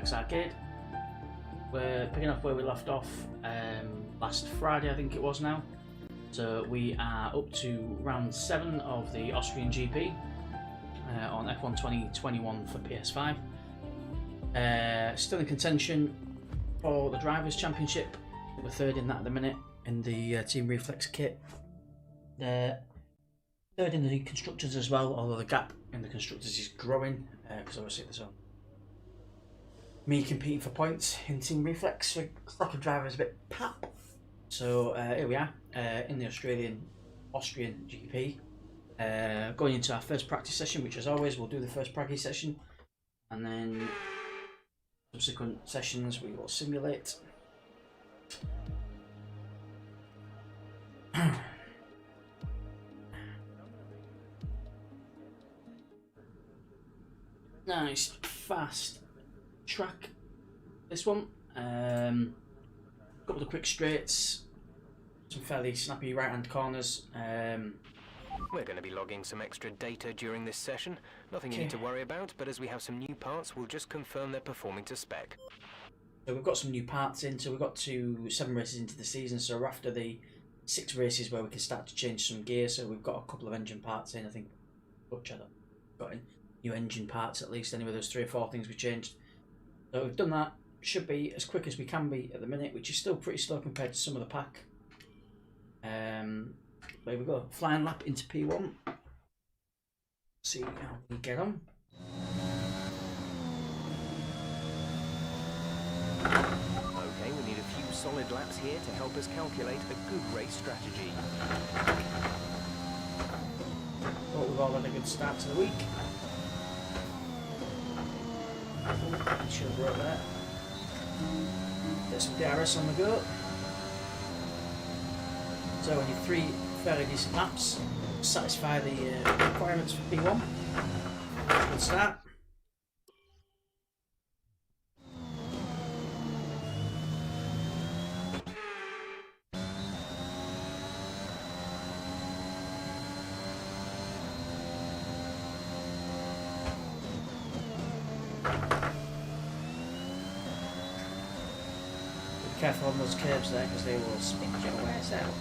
Reflex Arcade. We're picking up where we left off last Friday, I think it was now. So we are up to round 7 of the Austrian GP on F1 2021 for PS5. Still in contention for the Drivers' Championship. We're third in that at the minute in the Team Reflex kit. Third in the Constructors as well, although the gap in the Constructors is growing because obviously there's me competing for points in Team Reflex, so Stock of Driver is a bit pap. So here we are in the Austrian GP, going into our first practice session, which as always we'll do the first practice session, and then subsequent sessions we will simulate. Nice fast track, this one. Couple of quick straights, some fairly snappy right hand corners. We're going to be logging some extra data during this session. Nothing you need to worry about, but as we have some new parts, we'll just confirm they're performing to spec. So we've got some new parts in, so we've got to 7 races into the season, so we're after the 6 races where we can start to change some gear. So we've got a couple of engine parts in, I think got in new engine parts at least. Anyway, there's 3 or 4 things we changed. So we've done that. Should be as quick as we can be at the minute, which is still pretty slow compared to some of the pack. There we go, flying lap into P1. See how we get on. Okay, we need a few solid laps here to help us calculate a good race strategy. Thought we've all had a good start to the week. Should have brought that. Get some DRS on the go. So we need 3 fairly decent laps to satisfy the requirements for P1. Good start. Careful on those curves there because they will spin your wares out.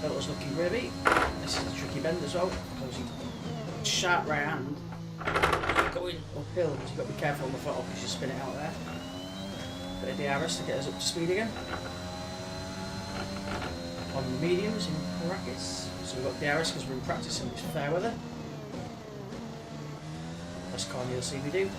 That was looking gravy. This is a tricky bend as well because you sharp right hand going uphill, so you've got to be careful on the throttle because you spin it out there. Bit of DRS to get us up to speed again. On the mediums in brackets, so we've got DRS because we're in practice and it's fair weather. First corner you'll see we do.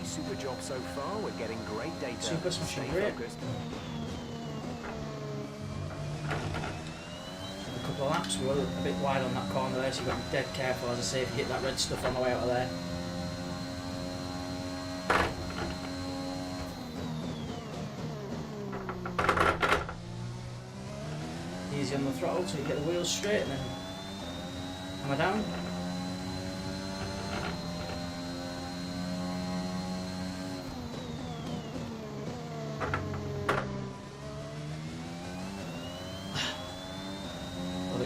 Super job so far, we're getting great data. Super smashing great. Focused. A couple of laps, we were a bit wide on that corner there, so you've got to be dead careful, as I say, if you hit that red stuff on the way out of there. Easy on the throttle so you get the wheels straight and then hammer down.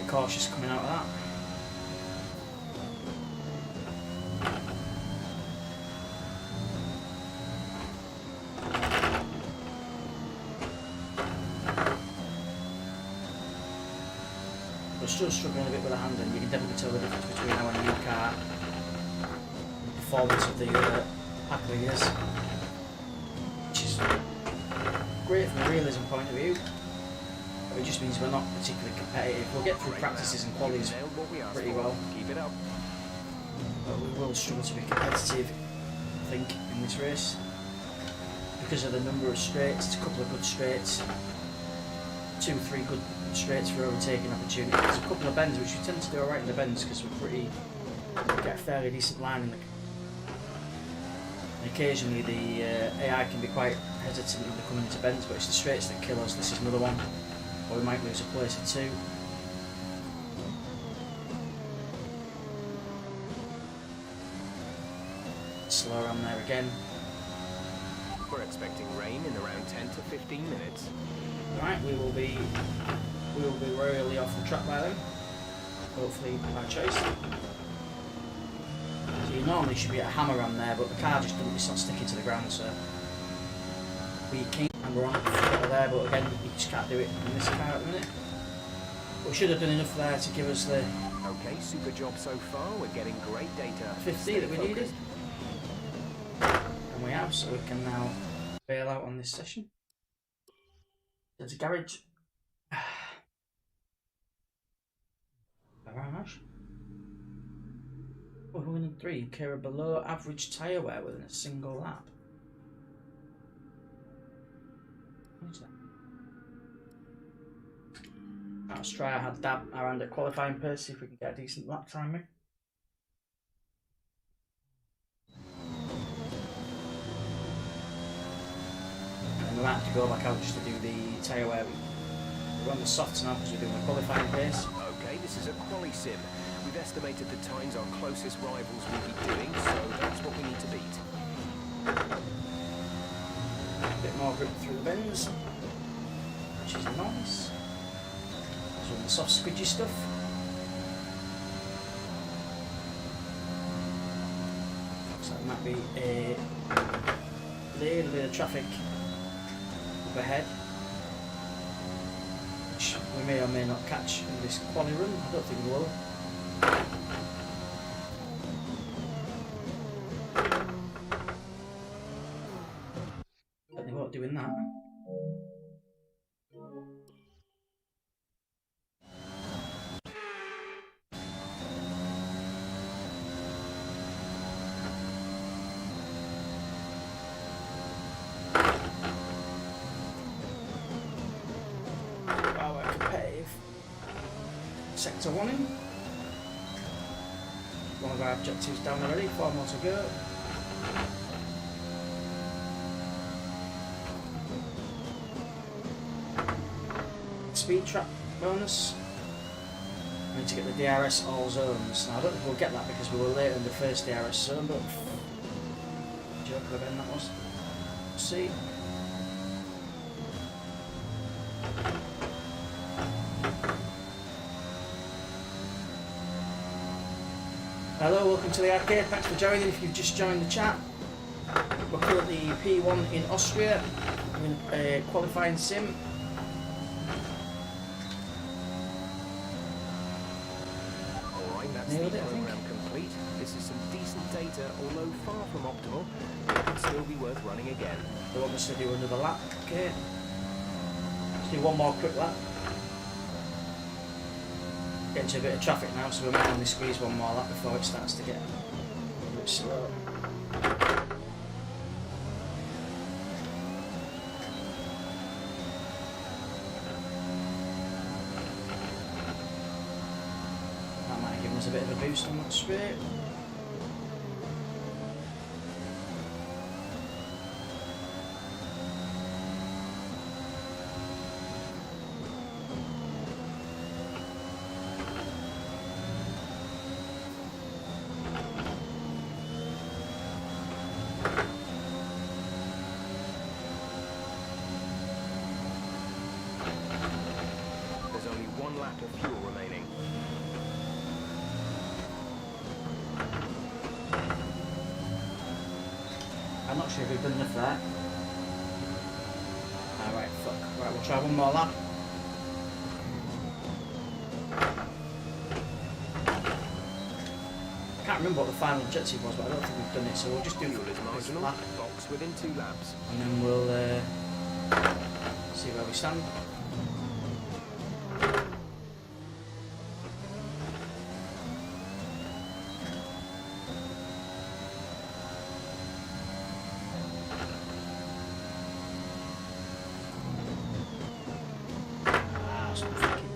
Cautious coming out of that. We're still struggling a bit with the handling. You can definitely tell the difference between our new car and the performance of the pack leaders, which is great from a realism point of view. It just means we're not particularly competitive. We'll get through practices and qualies pretty well. Keep it up. But we will struggle to be competitive, I think, in this race. Because of the number of straights, it's a couple of good straights. 2 or 3 good straights for overtaking opportunities. There's a couple of bends, which we tend to do alright in the bends because we get a fairly decent line in Occasionally the AI can be quite hesitant when they come into bends, but it's the straights that kill us. This is another one, or we might lose a place or two. Slow around there again. We're expecting rain in around 10 to 15 minutes. Right, we will be royally off the track by then. Hopefully by choice. So you normally should be at a hammer on there, but the car just doesn't, it's not sticking to the ground, so we keen and we're on there, but again you just can't do it in this car at the minute. But we should have done enough there to give us the Okay, super job so far. We're getting great data. 50 that we needed. And we have, so we can now bail out on this session. There's a garage. Very much. 103 carry below average tyre wear within a single lap. What is that? AUSTRIA had dab around at qualifying pace, see if we can get a decent lap time in. And we might have to go back out just to do the tyre wear. We're on the softs now because we're doing the qualifying pace. Okay, this is a quali sim. We've estimated the times our closest rivals will be doing, so that's what we need to beat. A bit more grip through the bends, which is nice. There's all the soft squidgy stuff. Looks like there might be a little bit of traffic up ahead, which we may or may not catch in this quali run. I don't think we will. But they won't doing that. Well, we're competitive. Sector 1 in. One of our objectives down already, 4 more to go. Speed trap bonus. I need to get the DRS all zones. Now I don't think we'll get that because we were late in the first DRS zone, but joke of a Ben that was. Let's see. Hello, welcome to the arcade. Thanks for joining if you've just joined the chat. We're currently P1 in Austria in a qualifying sim. Alright, that's Nailed the it, I think. program complete. This is some decent data, although far from optimal. It could still be worth running again. We'll obviously do another lap. Okay. Let's do one more quick lap. Get into a bit of traffic now, so we might only squeeze one more lap before it starts to get a bit slow. That might give us a bit of a boost on that straight. There's only one lap of fuel remaining. I'm not sure if we've done enough there. Alright, fuck. Right, we'll try one more lap. I can't remember what the final objective was, but I don't think we've done it, so we'll just do Fuel is this marginal. lap Box within 2 laps. and then we'll see where we stand.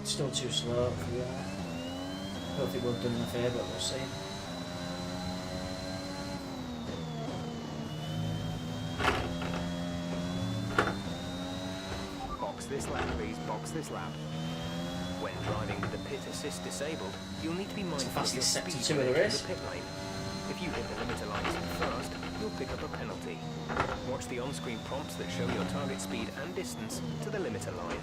Still too slow for you. I don't think we've done enough here, but we'll see. Box this lap, please. Box this lap. When driving with the pit assist disabled, you'll need to be mindful of your speed sector 2 of the race. pit lane. If you hit the limiter line too fast, you'll pick up a penalty. Watch the on-screen prompts that show your target speed and distance to the limiter line.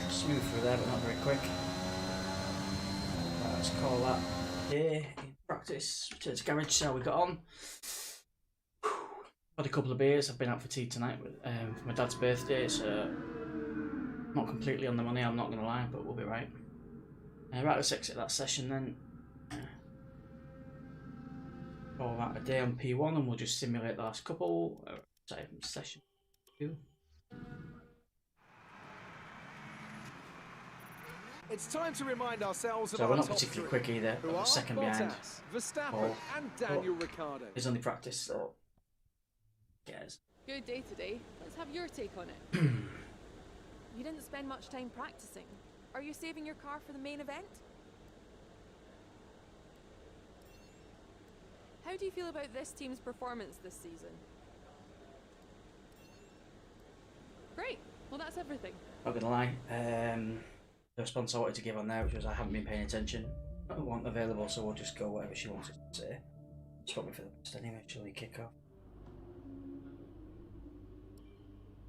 Smooth through there, but not very quick. Right, let's call that day in practice. Return to garage, see how we got on. Had a couple of beers. I've been out for tea tonight with, for my dad's birthday, so not completely on the money, I'm not going to lie, but we'll be right. Right, let's exit that session then. Call that a day on P1 and we'll just simulate the last couple. Session 2. It's time to remind ourselves of So our we're not top particularly three, quick either, who but we're are second behind. Bottas, Verstappen Paul. and Daniel Ricciardo. It's only practice, so yes. Good day today. Let's have your take on it. You didn't spend much time practicing. Are you saving your car for the main event? How do you feel about this team's performance this season? Great. Well, that's everything. Not gonna lie, the response I wanted to give on there, which was I haven't been paying attention. I wasn't available, so we'll just go whatever she wants to say. It's probably for the best anyway, she'll kick off.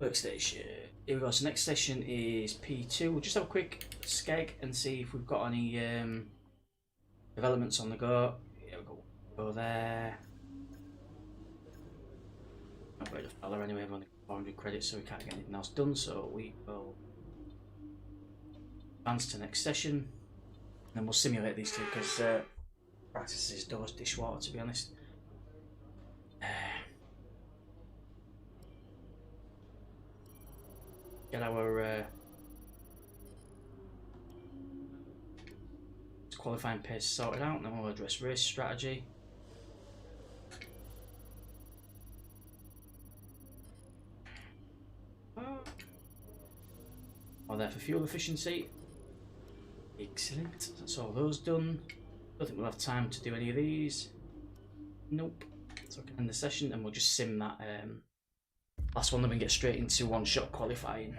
Workstation. Here we go, so next session is P2. We'll just have a quick skeg and see if we've got any developments on the go. Here we go. Go there. I've got a fella anyway, I've only got 400 credits, so we can't get anything else done, so we will advance to next session. And then we'll simulate these two, because practice is dull as dishwater, to be honest. Get our qualifying pace sorted out, and then we'll address race strategy. All there for fuel efficiency. Excellent. That's all those done. Don't think we'll have time to do any of these. Nope. So we can end the session and we'll just sim that last one, then we get straight into one-shot qualifying.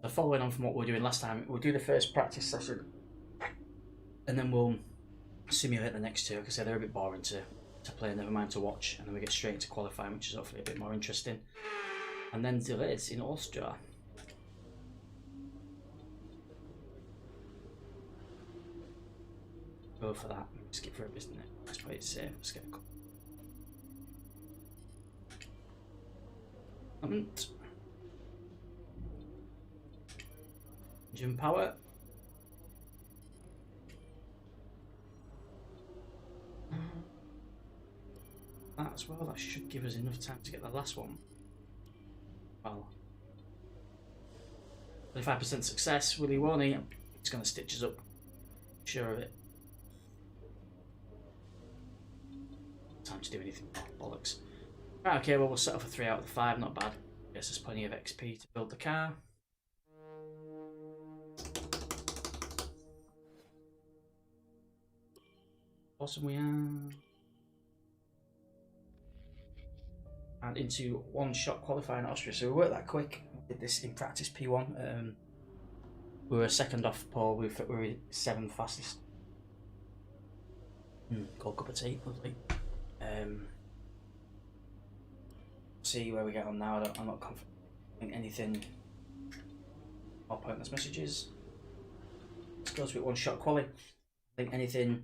So following on from what we were doing last time, we'll do the first practice session and then we'll simulate the next two, because they're a bit boring to play, never mind to watch, and then we get straight into qualifying, which is hopefully a bit more interesting. And then delays in Austria. Go for that. Skip for it, isn't it? Let's play it safe. Let's get a couple. Engine power. That as well. That should give us enough time to get the last one. Well, 25% success. Willy Warney. It's going to stitch us up. Sure of it. Time to do anything. Bollocks. Right, okay, well, we'll settle for 3 out of the 5. Not bad. Guess there's plenty of XP to build the car. Awesome, we are. And into one-shot qualifying at Austria. So we worked that quick. We did this in practice P1. We were second off pole. We were 7th fastest. Cold cup of tea, lovely. See where we get on now. I'm not confident in anything more pointless messages. Let's go to it one-shot quali. I think anything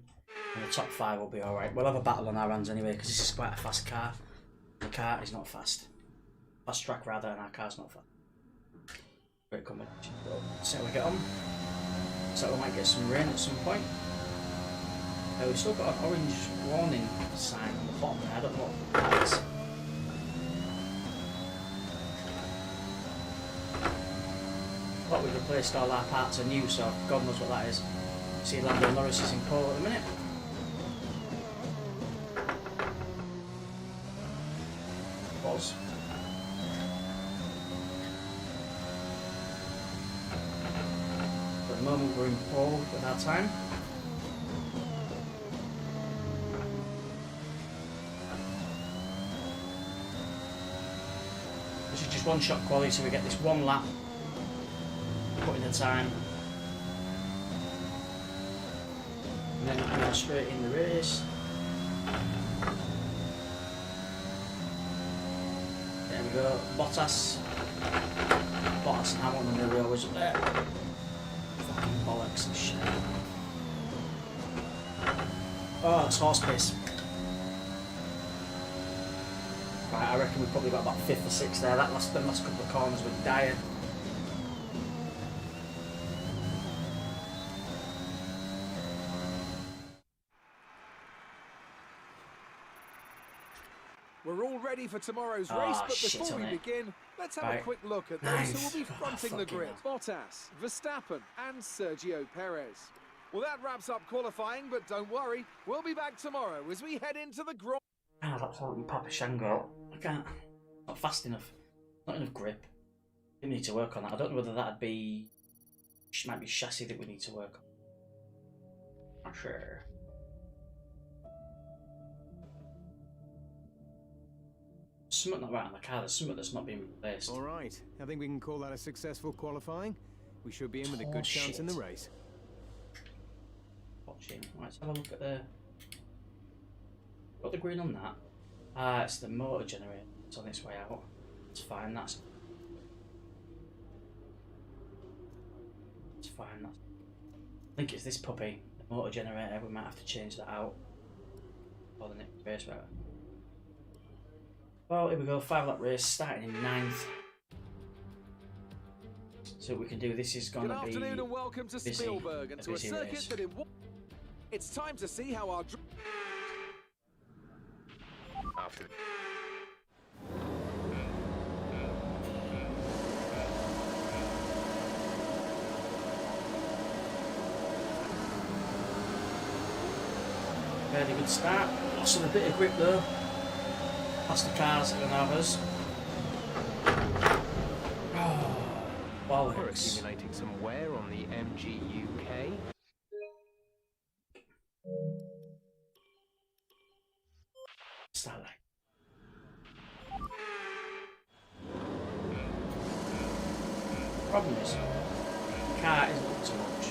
in the top 5 will be alright. We'll have a battle on our hands anyway, because this is quite a fast car. The car is not fast. Fast track rather, and our car's not fast. Great combination. See how we get on. So we might get some rain at some point. We've still got an orange warning sign on the bottom there. I don't know what that is. I thought we'd replaced all our parts are new, so God knows what that is. See, Lando Norris is in pole at the minute. Was. At the moment we're in pole with our time. This is just one shot quality, so we get this one lap, put in the time, and then we go straight in the race. There we go, Bottas and Hamilton, they were always up there. Fucking bollocks and shit. Oh, it's horse piss. Right, I reckon we probably got about 5th or 6th there. Them last couple of corners were dire. We're all ready for tomorrow's race, but before we begin, let's have a quick look at those who will be fronting the grid. Bottas, Verstappen and Sergio Perez. Well, that wraps up qualifying, but don't worry, we'll be back tomorrow as we head into the Grand... Ah, that's all Papa Shango. I can't. Not fast enough. Not enough grip. We need to work on that. I don't know whether that'd be... might be chassis that we need to work on. Not sure. Something not right on the car. There's something that's not being replaced. All right. I think we can call that a successful qualifying. We should be in with a good chance in the race. Watching. Right, let's have a look at the... Got the green on that. Ah, it's the motor generator. It's on its way out. It's fine. That's fine. I think it's this puppy, the motor generator. We might have to change that out for the next race route. Well, here we go. 5-lap race starting in 9th. So what we can do. This is going to be. Good afternoon and welcome to Spielberg and to a circuit race. that it's time to see how our... After Fairly good start. Lost a bit of grip though. Past the cars and others. Oh, we're bollocks. accumulating some wear on the MGUK. Start like. Problem is, the car isn't up to much.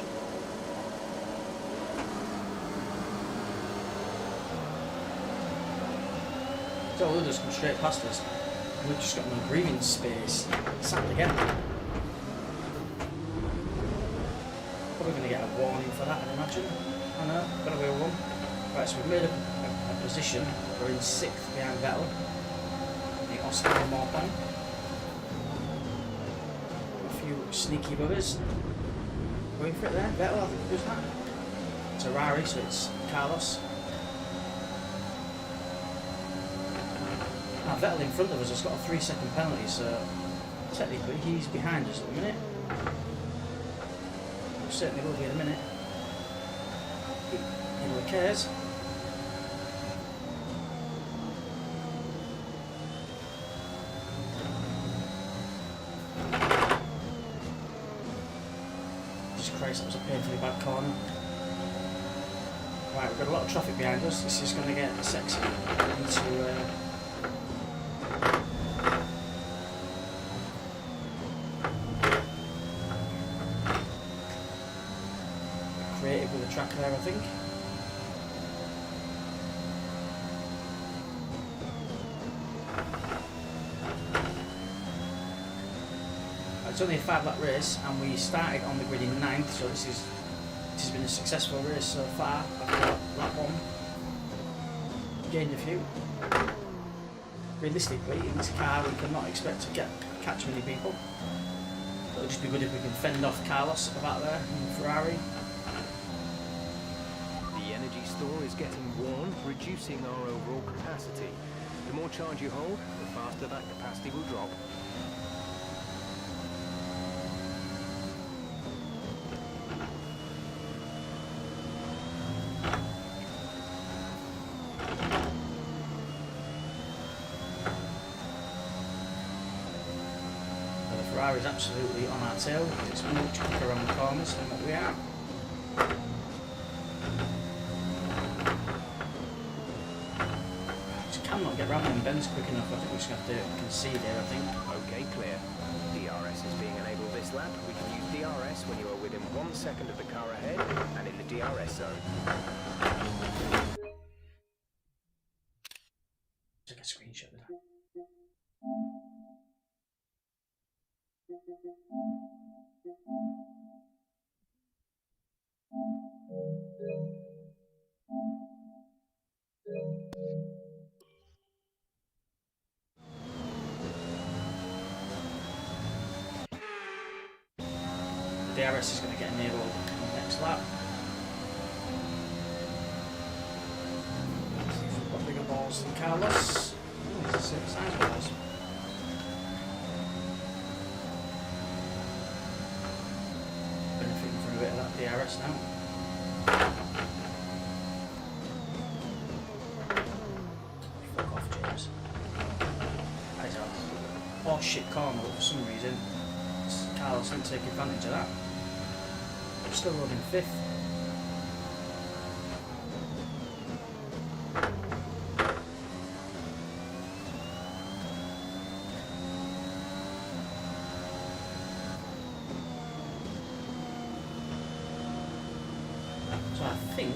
So we'll just come straight past us. We've just got no breathing space. Sat again. Probably going to get a warning for that, I'd imagine. I know, gonna be a run. Right, so we've made a position. We're in 6th behind Vettel. The Austrian Morpon. A few sneaky buggers. Going for it there. Vettel, I think, does that. It's a Ferrari, so it's Carlos. Now Vettel in front of us has got a 3-second penalty, so technically he's behind us at the minute. He certainly will be in a minute. Anyone cares? Jesus Christ, that was a painfully bad corner. Right, we've got a lot of traffic behind us. This is going to get sexy. We need to creative with the track there, I think. It's only a 5-lap race, and we started on the grid in 9th, so this has been a successful race so far. After lap 1, gained a few. Realistically, in this car, we cannot expect to catch many people. It'll just be good if we can fend off Carlos about there in the Ferrari. The energy store is getting worn, reducing our overall capacity. The more charge you hold, the faster that capacity will drop. Ferrari's absolutely on our tail. It's much quicker around the corners than what we are. Just cannot get get round and Ben's quick enough. I think we're just going to have to concede here, I think. Okay, clear. DRS is being enabled this lap. We can use DRS when you are within 1 second of the car ahead and in the DRS zone. Take a screenshot of that. The DRS is going to get enabled on the next lap. We've got bigger balls than Carlos. Oh, he's the same size balls. Benefiting from a bit of that DRS now. Fuck off, James. That is a horseshit corner, but for some reason Carlos didn't take advantage of that. I'm still running 5th. So I think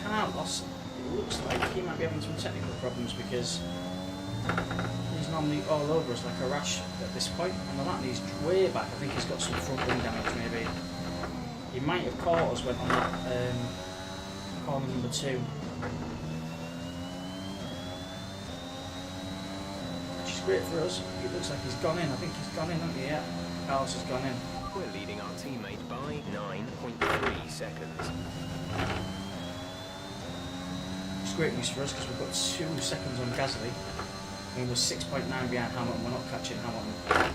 Carlos, it looks like he might be having some technical problems because he's normally all over us like a rash at this point. On the lap, he's way back. I think he's got some front wing damage maybe. He might have caught us when on that corner number 2. Which is great for us. It looks like he's gone in. I think he's gone in, hasn't he? Yeah. Carlos has gone in. We're leading our teammate by 9.3 seconds. It's great news for us because we've got 2 seconds on Gasly. And we're 6.9 behind Hamilton. We're not catching Hamilton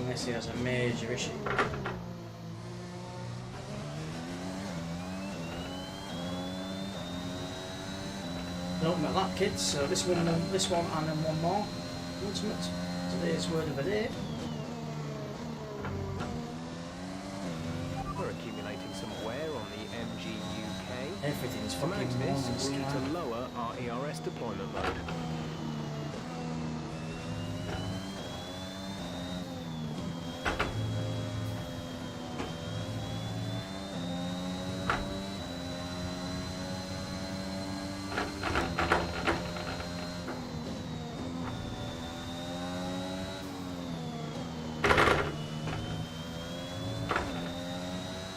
unless he has a major issue. Ultimate lap, kids. So this one, and then one more. Ultimate. Today's word of the day. We're accumulating some wear on the MGUK. Everything's To fucking manage wrong in this, this we need car. to lower our ERS deployment mode.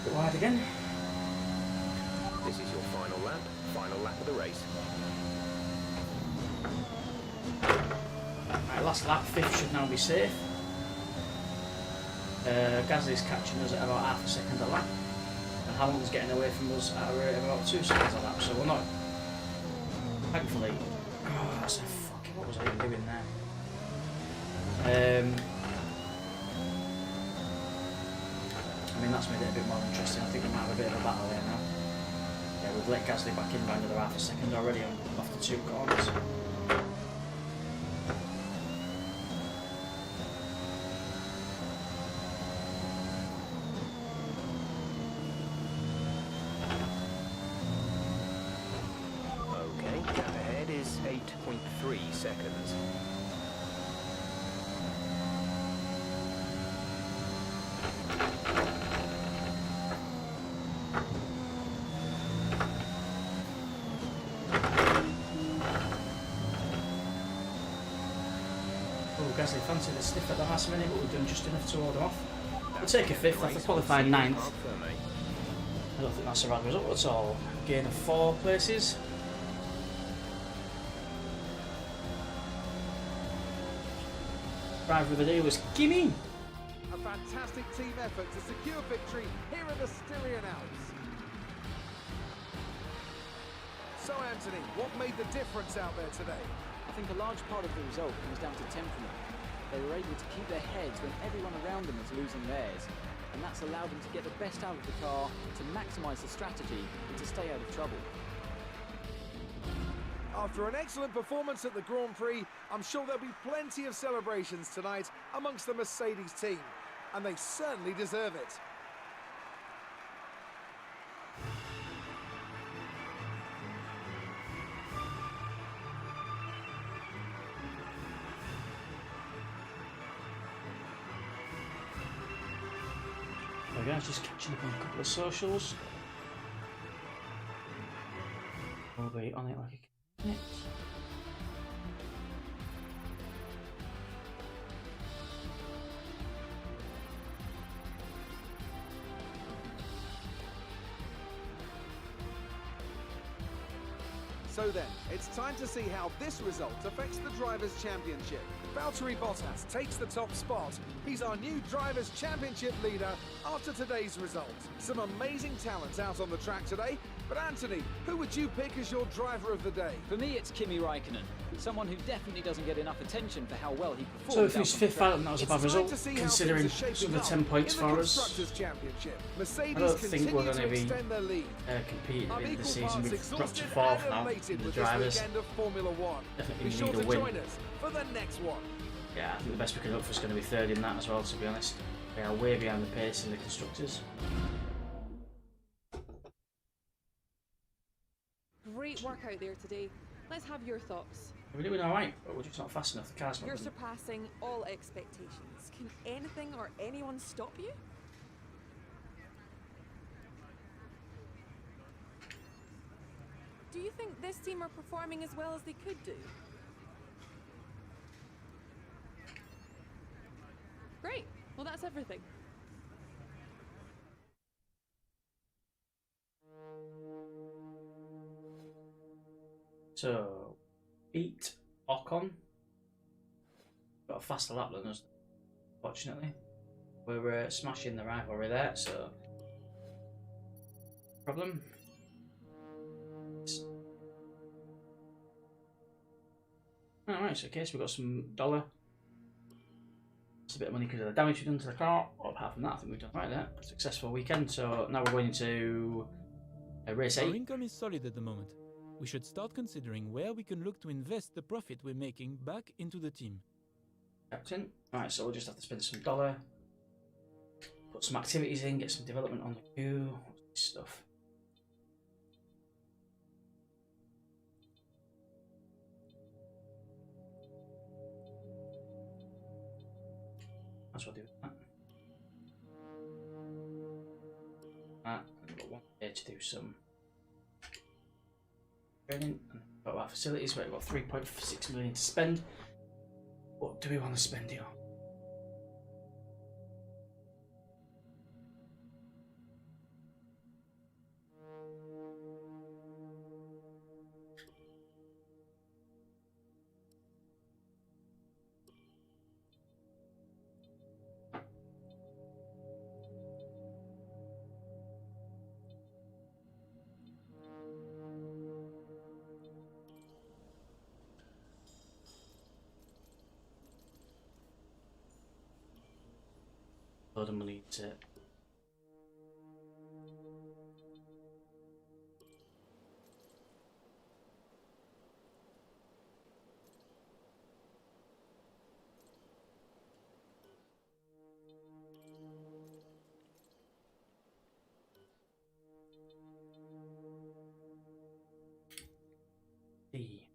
Bit wide again. This is your final lap of the race. Right, last lap, 5th should now be safe. Gasly's catching us at about half a second a lap. And Hamilton's getting away from us at a rate of about 2 seconds a lap, so we're not... Thankfully... Oh, that's a fucking... What was I even doing there? I mean, that's made it a bit more interesting. I think we might have a bit of a battle here now. Yeah, we've let Gasly back in by another half a second already off the 2 corners. Okay, gap ahead is 8.3 seconds. Gasly fancied a stiff at the last minute, but we've done just enough to hold him off. We'll take a 5th after qualifying 9th. I don't think that's a bad result at all. Gain of 4 places. Driver of the day was Kimi. A fantastic team effort to secure victory here in the Styrian Alps. So Anthony, what made the difference out there today? I think a large part of the result comes down to temperament. They were able to keep their heads when everyone around them was losing theirs, and that's allowed them to get the best out of the car, to maximise the strategy, and to stay out of trouble. After an excellent performance at the Grand Prix, I'm sure there'll be plenty of celebrations tonight amongst the Mercedes team, and they certainly deserve it. we go, just catching up on a couple of socials. We'll be on it like a minute. So then, it's time to see how this result affects the Drivers' Championship. Valtteri Bottas takes the top spot. He's our new Drivers' Championship leader after today's result. Some amazing talents out on the track today. But Anthony, who would you pick as your driver of the day? For me, it's Kimi Raikkonen, someone who definitely doesn't get enough attention for how well he performed. So if he was fifth out, that was a bad result, considering some of the 10 points for us. I don't think we're going to be competing in the season. We've dropped to fourth now in the drivers. Definitely need a win. Yeah, I think the best we can hope for is going to be third in that as well, to be honest. We are way behind the pace in the constructors. Great work out there today. Let's have your thoughts. We're doing alright, but we're just not fast enough. The car's not You're good. surpassing all expectations. Can anything or anyone stop you? Do you think this team are performing as well as they could do? Great. Well, that's everything. So, beat Ocon. Got a faster lap than us, fortunately. We're smashing the rivalry there, so problem. Alright, so in case we've got some dollar. It's a bit of money because of the damage we've done to the car. Well, apart from that, I think we've done right there. Successful weekend, so now we're going into race 8. Our income is solid at the moment. We should start considering where we can look to invest the profit we're making back into the team. Captain. Alright, so we'll just have to spend some dollar. Put some activities in, get some development on the queue. What's this stuff? That's what I'll do with that. And we've got one there to do some training. And got our facilities where we've got 3.6 million to spend. What do we want to spend it on? Load of money to D.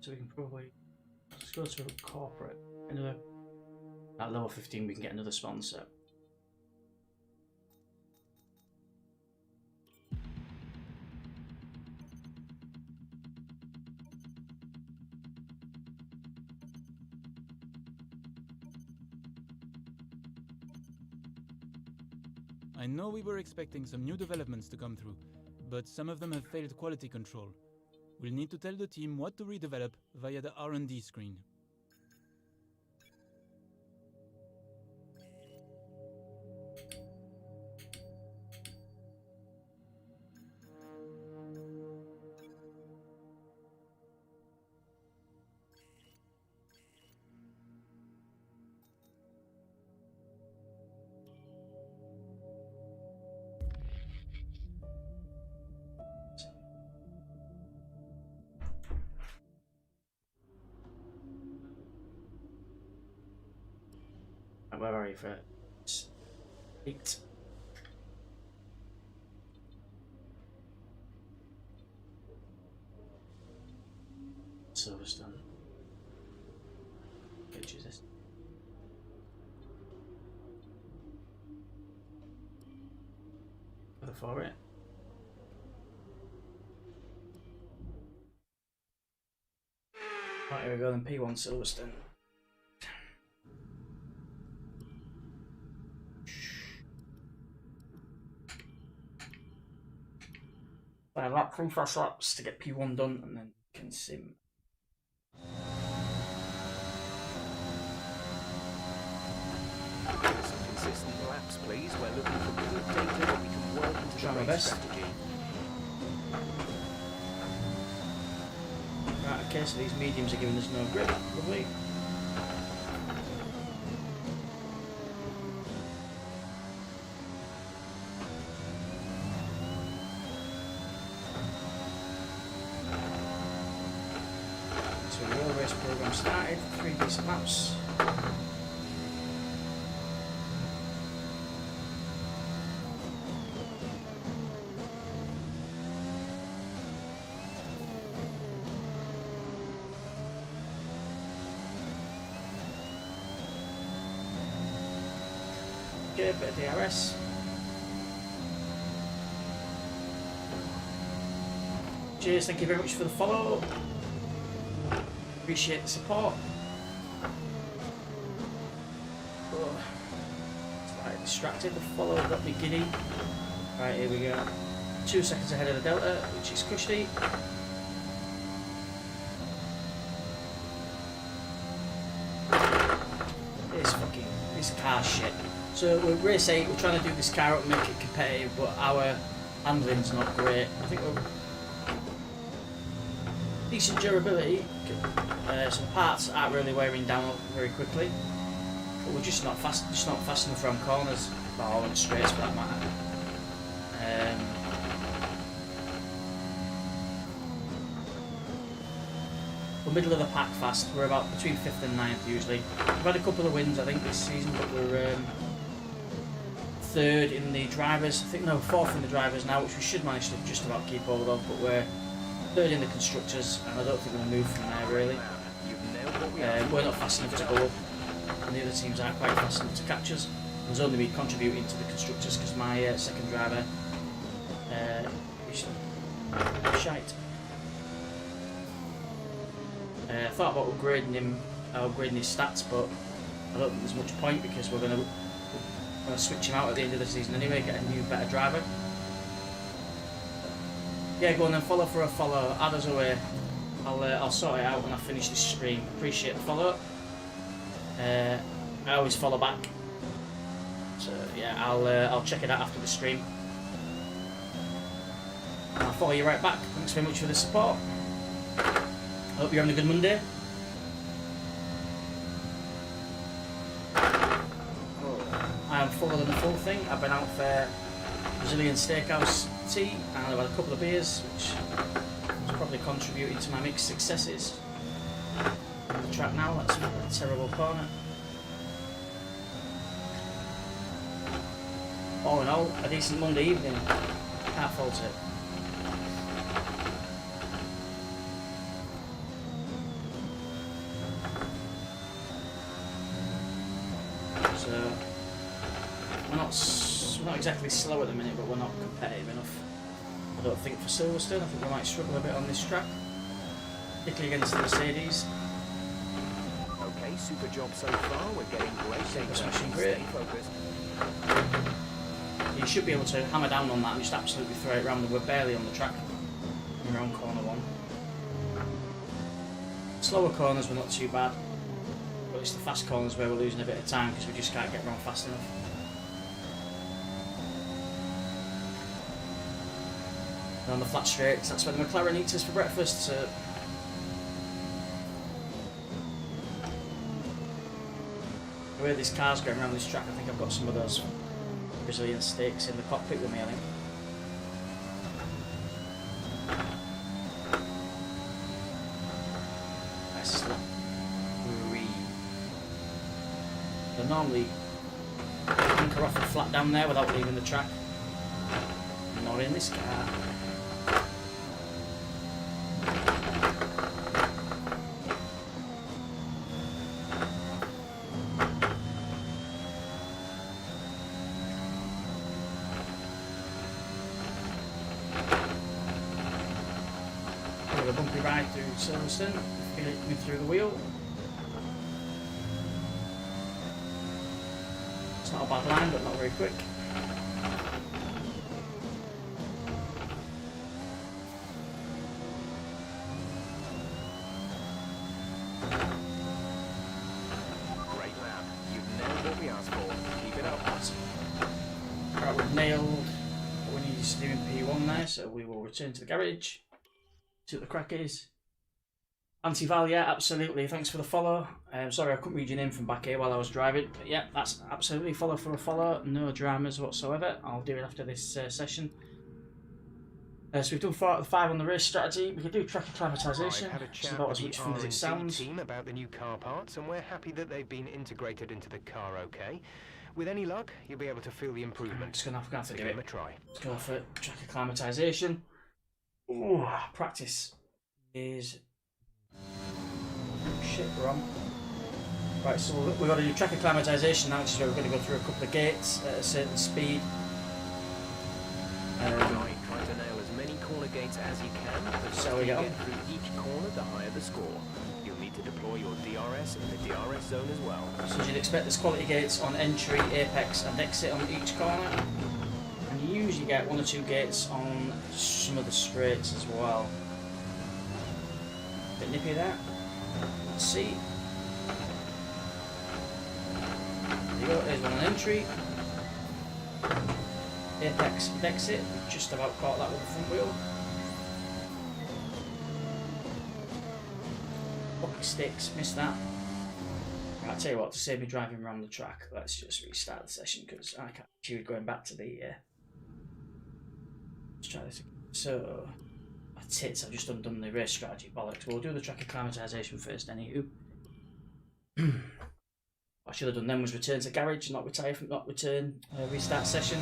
So we can probably let's go to a corporate. Another at level 15 we can get another sponsor. I know we were expecting some new developments to come through, but some of them have failed quality control. We'll need to tell the team what to redevelop via the R&D screen. Where are you for 8? Silverstone. Which is this? For it. Right, here we go then, P1 Silverstone. Lap 3 fast laps to get P1 done and then can sim. Some consistent laps, please. We're looking for good data that we can work into Try the my race best. strategy. Right, okay, so these mediums are giving us no grip. Lovely. So the real race program started. 3 decent laps. Good bit of DRS. Cheers, thank you very much for the follow. Appreciate the support. Oh, slightly distracted, the follow got me giddy. Right, here we go. 2 seconds ahead of the Delta, which is cushy. This car shit. So with race 8, we're trying to do this car up and make it competitive, but our handling's not great. I think we're decent durability, some parts aren't really wearing down very quickly, but we're just not fast enough around corners, or on straights for that matter. We're middle of the pack fast. We're about between 5th and 9th usually. We've had a couple of wins I think this season, but we're 3rd in the drivers. I think no, 4th in the drivers now, which we should manage to just about keep hold of, but we're 3rd in the constructors, and I don't think we'll move from there really. We're not fast enough to go up, and the other teams aren't quite fast enough to catch us. There's only me contributing to the constructors because my second driver is shite. I thought about upgrading his stats, but I don't think there's much point because we're going to switch him out at the end of the season anyway, get a new, better driver. Yeah, go on then, follow for a follow, add us away. I'll sort it out when I finish this stream. Appreciate the follow. I always follow back, so yeah, I'll check it out after the stream. And I'll follow you right back. Thanks very much for the support. I hope you're having a good Monday. I am fuller than the full thing. I've been out for Brazilian steakhouse tea and I've had a couple of beers, which is probably contributing to my mixed successes. On the track now, that's a terrible corner. All in all, a decent Monday evening. Can't fault it. exactly slow at the minute, but we're not competitive enough. I don't think for Silverstone. I think we might struggle a bit on this track, particularly against the Mercedes. Okay, super job so far. We're getting great data. Stay focused. You should be able to hammer down on that and just absolutely throw it around. We're barely on the track. We're on corner 1. Slower corners were not too bad, but it's the fast corners where we're losing a bit of time because we just can't get around fast enough. And on the flat straights, that's where the McLaren eats us for breakfast. So the way this car's going around this track, I think I've got some of those Brazilian steaks in the cockpit with me, I think. Nice lap 3. They normally anchor off and flat down there without leaving the track. Not in this car. A bumpy ride through Silverstone, get it coming through the wheel. It's not a bad line, but not very quick. Great lap. You've nailed what we asked for. Keep it up. Right, we've nailed what we need to do in P1 there, so we will return to the garage. See what the crack is. Anti-Val, yeah, absolutely. Thanks for the follow. Sorry I couldn't read your name from back here while I was driving. But yeah, that's absolutely follow for a follow. No dramas whatsoever. I'll do it after this session. So we've done 4 out of 5 on the race strategy. We could do track acclimatisation. I've had a chat It's not with as much the fun as it R&D sounds. team about the new car parts, and we're happy that they've been integrated into the car. Okay. With any luck, you'll be able to feel the I'm improvement. just going to have to Give do them it. a try. Let's go for track acclimatisation. Ooh, practice is shit, we're on. Right, so we've got to do track acclimatisation now, which is where we're going to go through a couple of gates at a certain speed. Right, try to nail as many corner gates as you can. The So faster we you go. get through each corner, the higher the score. You'll need to deploy your DRS in the DRS zone as well. So as you'd expect, there's quality gates on entry, apex and exit on each corner. And you usually get 1 or 2 gates on some of the straights as well. Bit nippy there. Let's see. There you go, there's one on entry. Apex and exit, just about caught that with the front wheel. Bucket sticks, missed that. Right, I'll tell you what, to save me driving around the track, let's just restart the session because I can't choose going back to the. Let's try this again. So, my tits, I've just undone the race strategy bollocks. We'll do the track acclimatisation first, anywho. What I should have done then was return to garage, not retire from, restart session.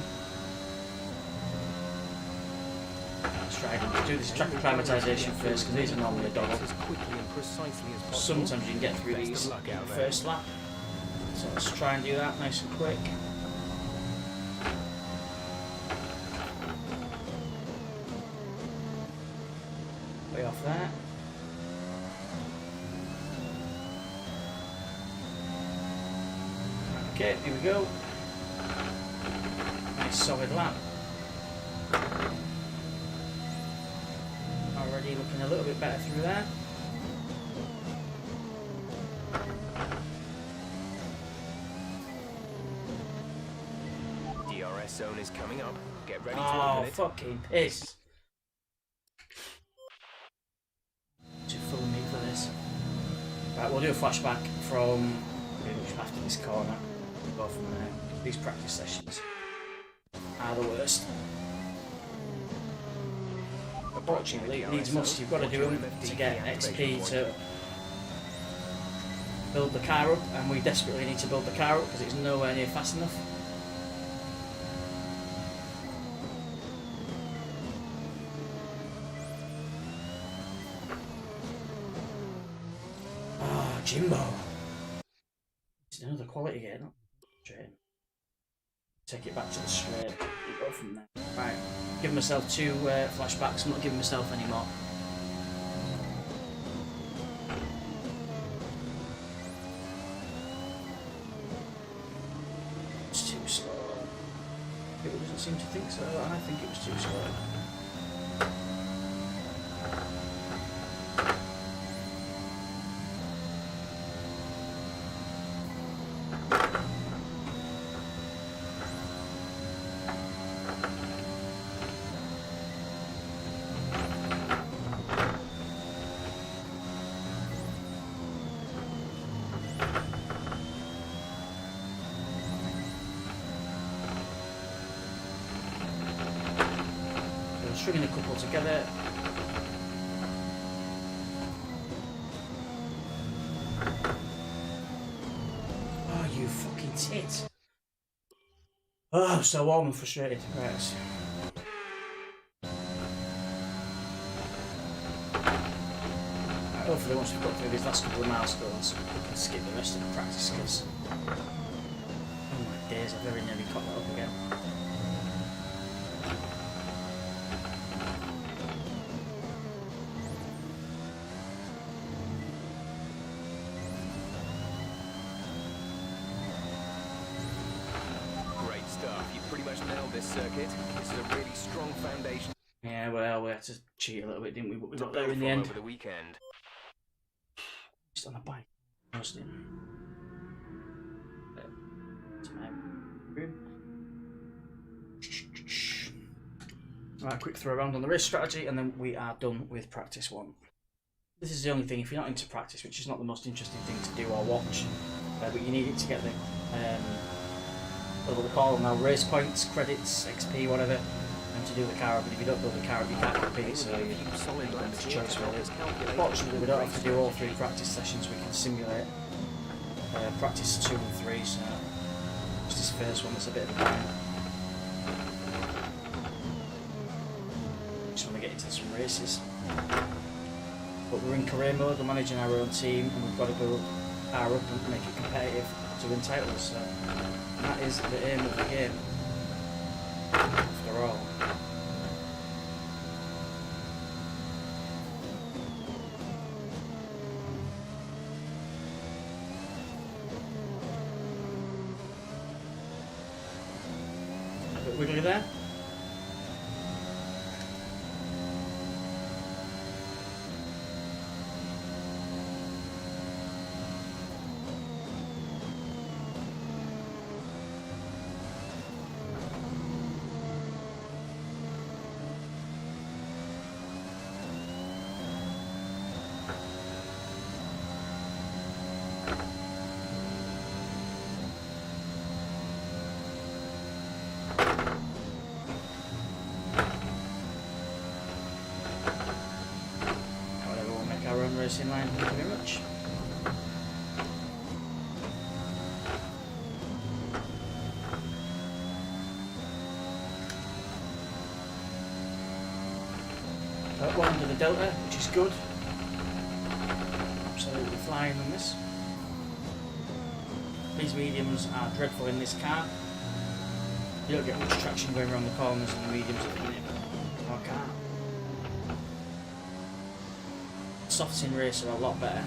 Let's try and do this track acclimatisation first because these are normally a doggle. As quickly and precisely as possible. Sometimes you can get through these first lap. So let's try and do that nice and quick. Way off there. Okay, here we go. Nice solid lap. Already looking a little bit better through there. DRS zone is coming up. Get ready to Oh, open it. fucking piss. Too full of me for this. Right, we'll do a flashback from pretty much after this corner. We'll go from there. These practice sessions are the worst. Unfortunately, needs must, you've got to do them to get XP to build the car up, and we desperately need to build the car up because it's nowhere near fast enough. Ah, Jimbo. It's another quality gate, not straight. take it back to the straight. We'll go from there. Right, give myself 2 flashbacks. I'm not giving myself any more. It's too slow. It doesn't seem to think so, and I think it was too slow. Stringing a couple together. Oh, you fucking tit. Oh, I'm so warm and frustrated. Right. Hopefully once we've got through these last couple of milestones, we can skip the rest of the practice, because oh my days, I've very nearly caught that up again. This circuit. This is a really strong foundation. Yeah, well, we had to cheat a little bit, didn't we? But we got there in the end. Over the weekend. Just on a bike. Mostly. Right, quick throw around on the race strategy, and then we are done with practice 1. This is the only thing, if you're not into practice, which is not the most interesting thing to do or watch, but you need it to get the what do they call them now? Race points, credits, XP, whatever, and to do the car up. But if you don't build the car up, you can't compete, so you have this choice really. Fortunately, we don't have to do all 3 practice sessions. We can simulate practice 2 and 3, so just this first one that's a bit of a pain. Just want to get into some races. But we're in career mode, we're managing our own team, and we've got to build our car up and make it competitive to win titles. So that is the aim of the game, after all. A bit wiggly there. In line, thank you very much. One under the delta, which is good. Absolutely flying on this. These mediums are dreadful in this car. You don't get much traction going around the corners in the mediums at the minute. Or car. Softs in race are a lot better.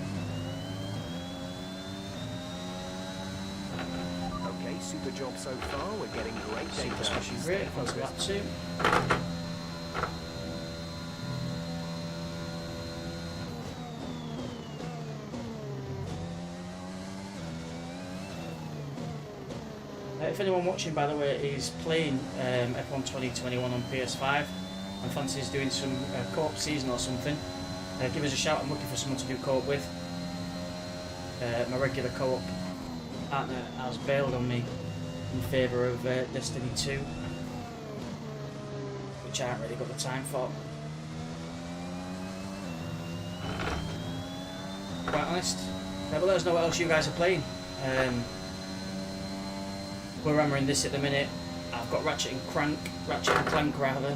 Okay, super job so far. We're getting great data. Super smashing great. Close lap 2. If anyone watching, by the way, is playing F1 2021 on PS5 and fancies doing some co-op season or something, give us a shout. I'm looking for someone to do co-op with. My regular co-op partner has bailed on me in favour of Destiny 2, which I haven't really got the time for. Quite honest. But let us know what else you guys are playing. We're hammering this at the minute. I've got Ratchet and Clank rather.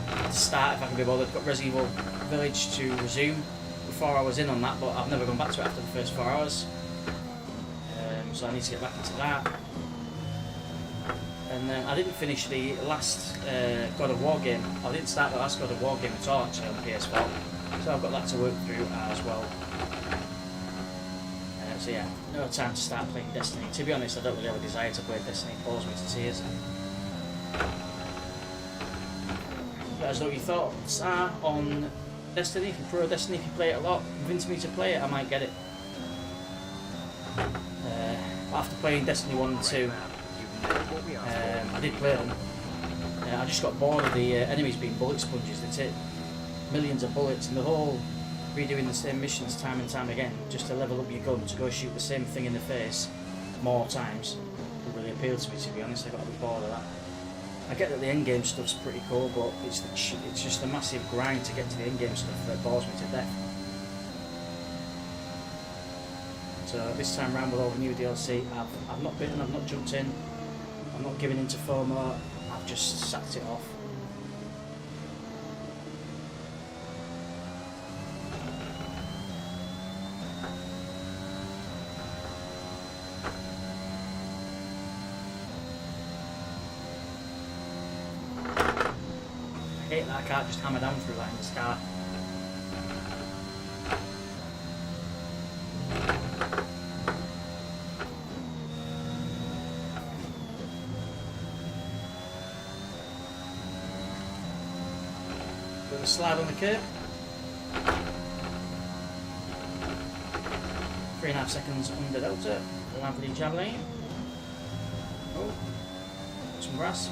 To start, if I can be bothered. I've got Resident Evil Village to resume. 4 hours in on that, but I've never gone back to it after the first 4 hours. So I need to get back into that. And then I didn't finish the last God of War game. I didn't start the last God of War game at all actually on the PS5. So I've got that to work through as well. So yeah, no time to start playing Destiny. To be honest, I don't really have a desire to play Destiny. It bores me to tears. Let us know what your thoughts are on Destiny. If you pro Destiny, if you play it a lot, convince me to play it, I might get it. After playing Destiny 1 and 2, I did play them. I just got bored of the enemies being bullet sponges. They take millions of bullets and the whole redoing the same missions time and time again just to level up your gun to go shoot the same thing in the face more times. It really appealed to me, to be honest. I got a bit bored of that. I get that the endgame stuff's pretty cool, but it's just a massive grind to get to the endgame stuff that bores me to death. So this time round with all the new DLC, I've not bitten, I've not jumped in, I'm not giving in to FOMO, I've just sacked it off. I hate that I can't just hammer down through that in this car. Bit of a slide on the curb. 3.5 seconds under delta. Lovely javelin. Oh, some grass.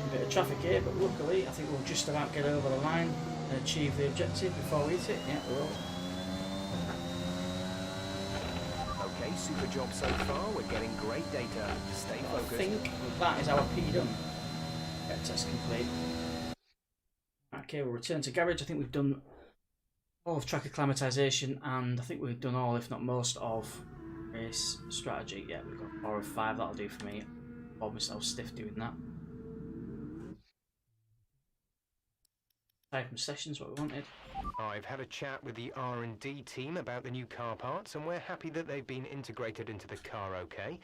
A bit of traffic here, but luckily I think we'll just about get over the line and achieve the objective before we hit it. Yeah, we will. Okay, super job so far. We're getting great data. Stay focused. I think that is our P done. Get test complete. Okay, we'll return to garage. I think we've done all of track acclimatization, and I think we've done all, if not most, of race strategy. Yeah, we've got 4 of 5. That'll do for me. Bob myself stiff doing that. Type and sessions, what we wanted. I've had a chat with the R&D team about the new car parts, and we're happy that they've been integrated into the car. Okay.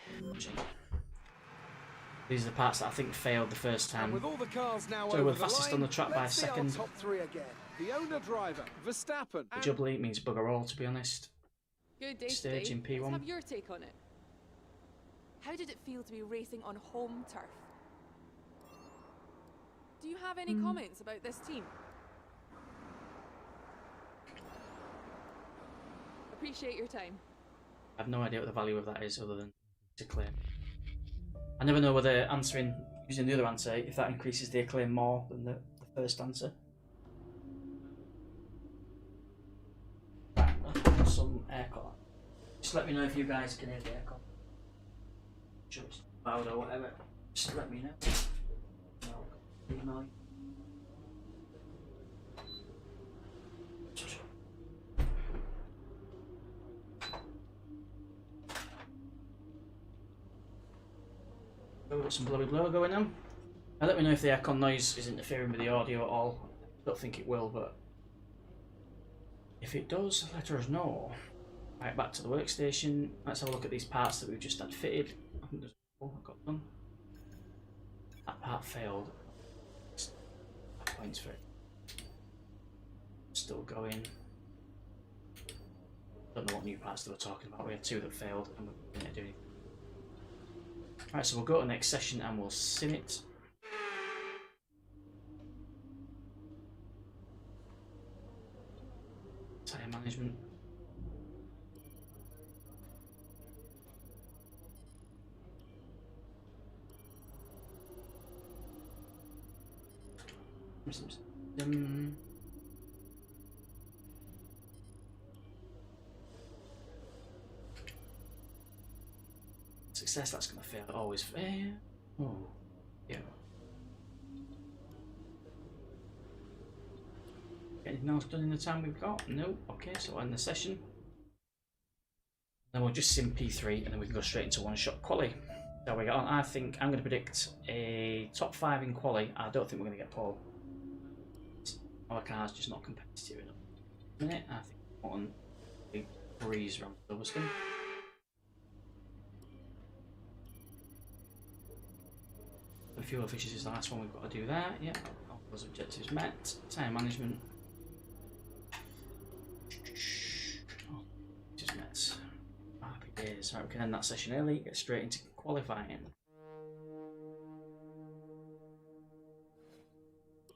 These are the parts that I think failed the first time. And with all the cars now so over we're fastest on the track by a second. Top 3 again. The owner driver, Verstappen. The Jubilee means bugger all, to be honest. Good day Stage today. in P1. Let's have your take on it. How did it feel to be racing on home turf? Do you have any comments about this team? Appreciate your time. I have no idea what the value of that is other than to claim. I never know whether using the other answer, if that increases the acclaim more than the first answer. Right, I'll put some aircon. Just let me know if you guys can hear the aircon. Sure it's loud or whatever. Just let me know. Email. Got some blowy blow going on. Now let me know if the aircon noise is interfering with the audio at all. I don't think it will, but if it does, let us know. Right, back to the workstation. Let's have a look at these parts that we've just had fitted. I think there's one I got done. That part failed. Points for it. Still going. Don't know what new parts they were talking about. We had 2 that failed and we didn't do anything. Right, so we'll go to the next session and we'll sim it. Tyre management. Success, that's going to fail. Always fail. Oh, yeah. Anything else done in the time we've got? No. Okay, so we'll end the session. Then we'll just sim P3 and then we can go straight into one-shot quali. There we go. I think I'm going to predict a top 5 in quali. I don't think we're going to get pole. Our car's just not competitive enough. I think one breeze around Silverstone. Fuel efficiency is the last one we've got to do there. Yep, all those objectives met. Time management. Oh, just met. Happy days. Right, we can end that session early, get straight into qualifying.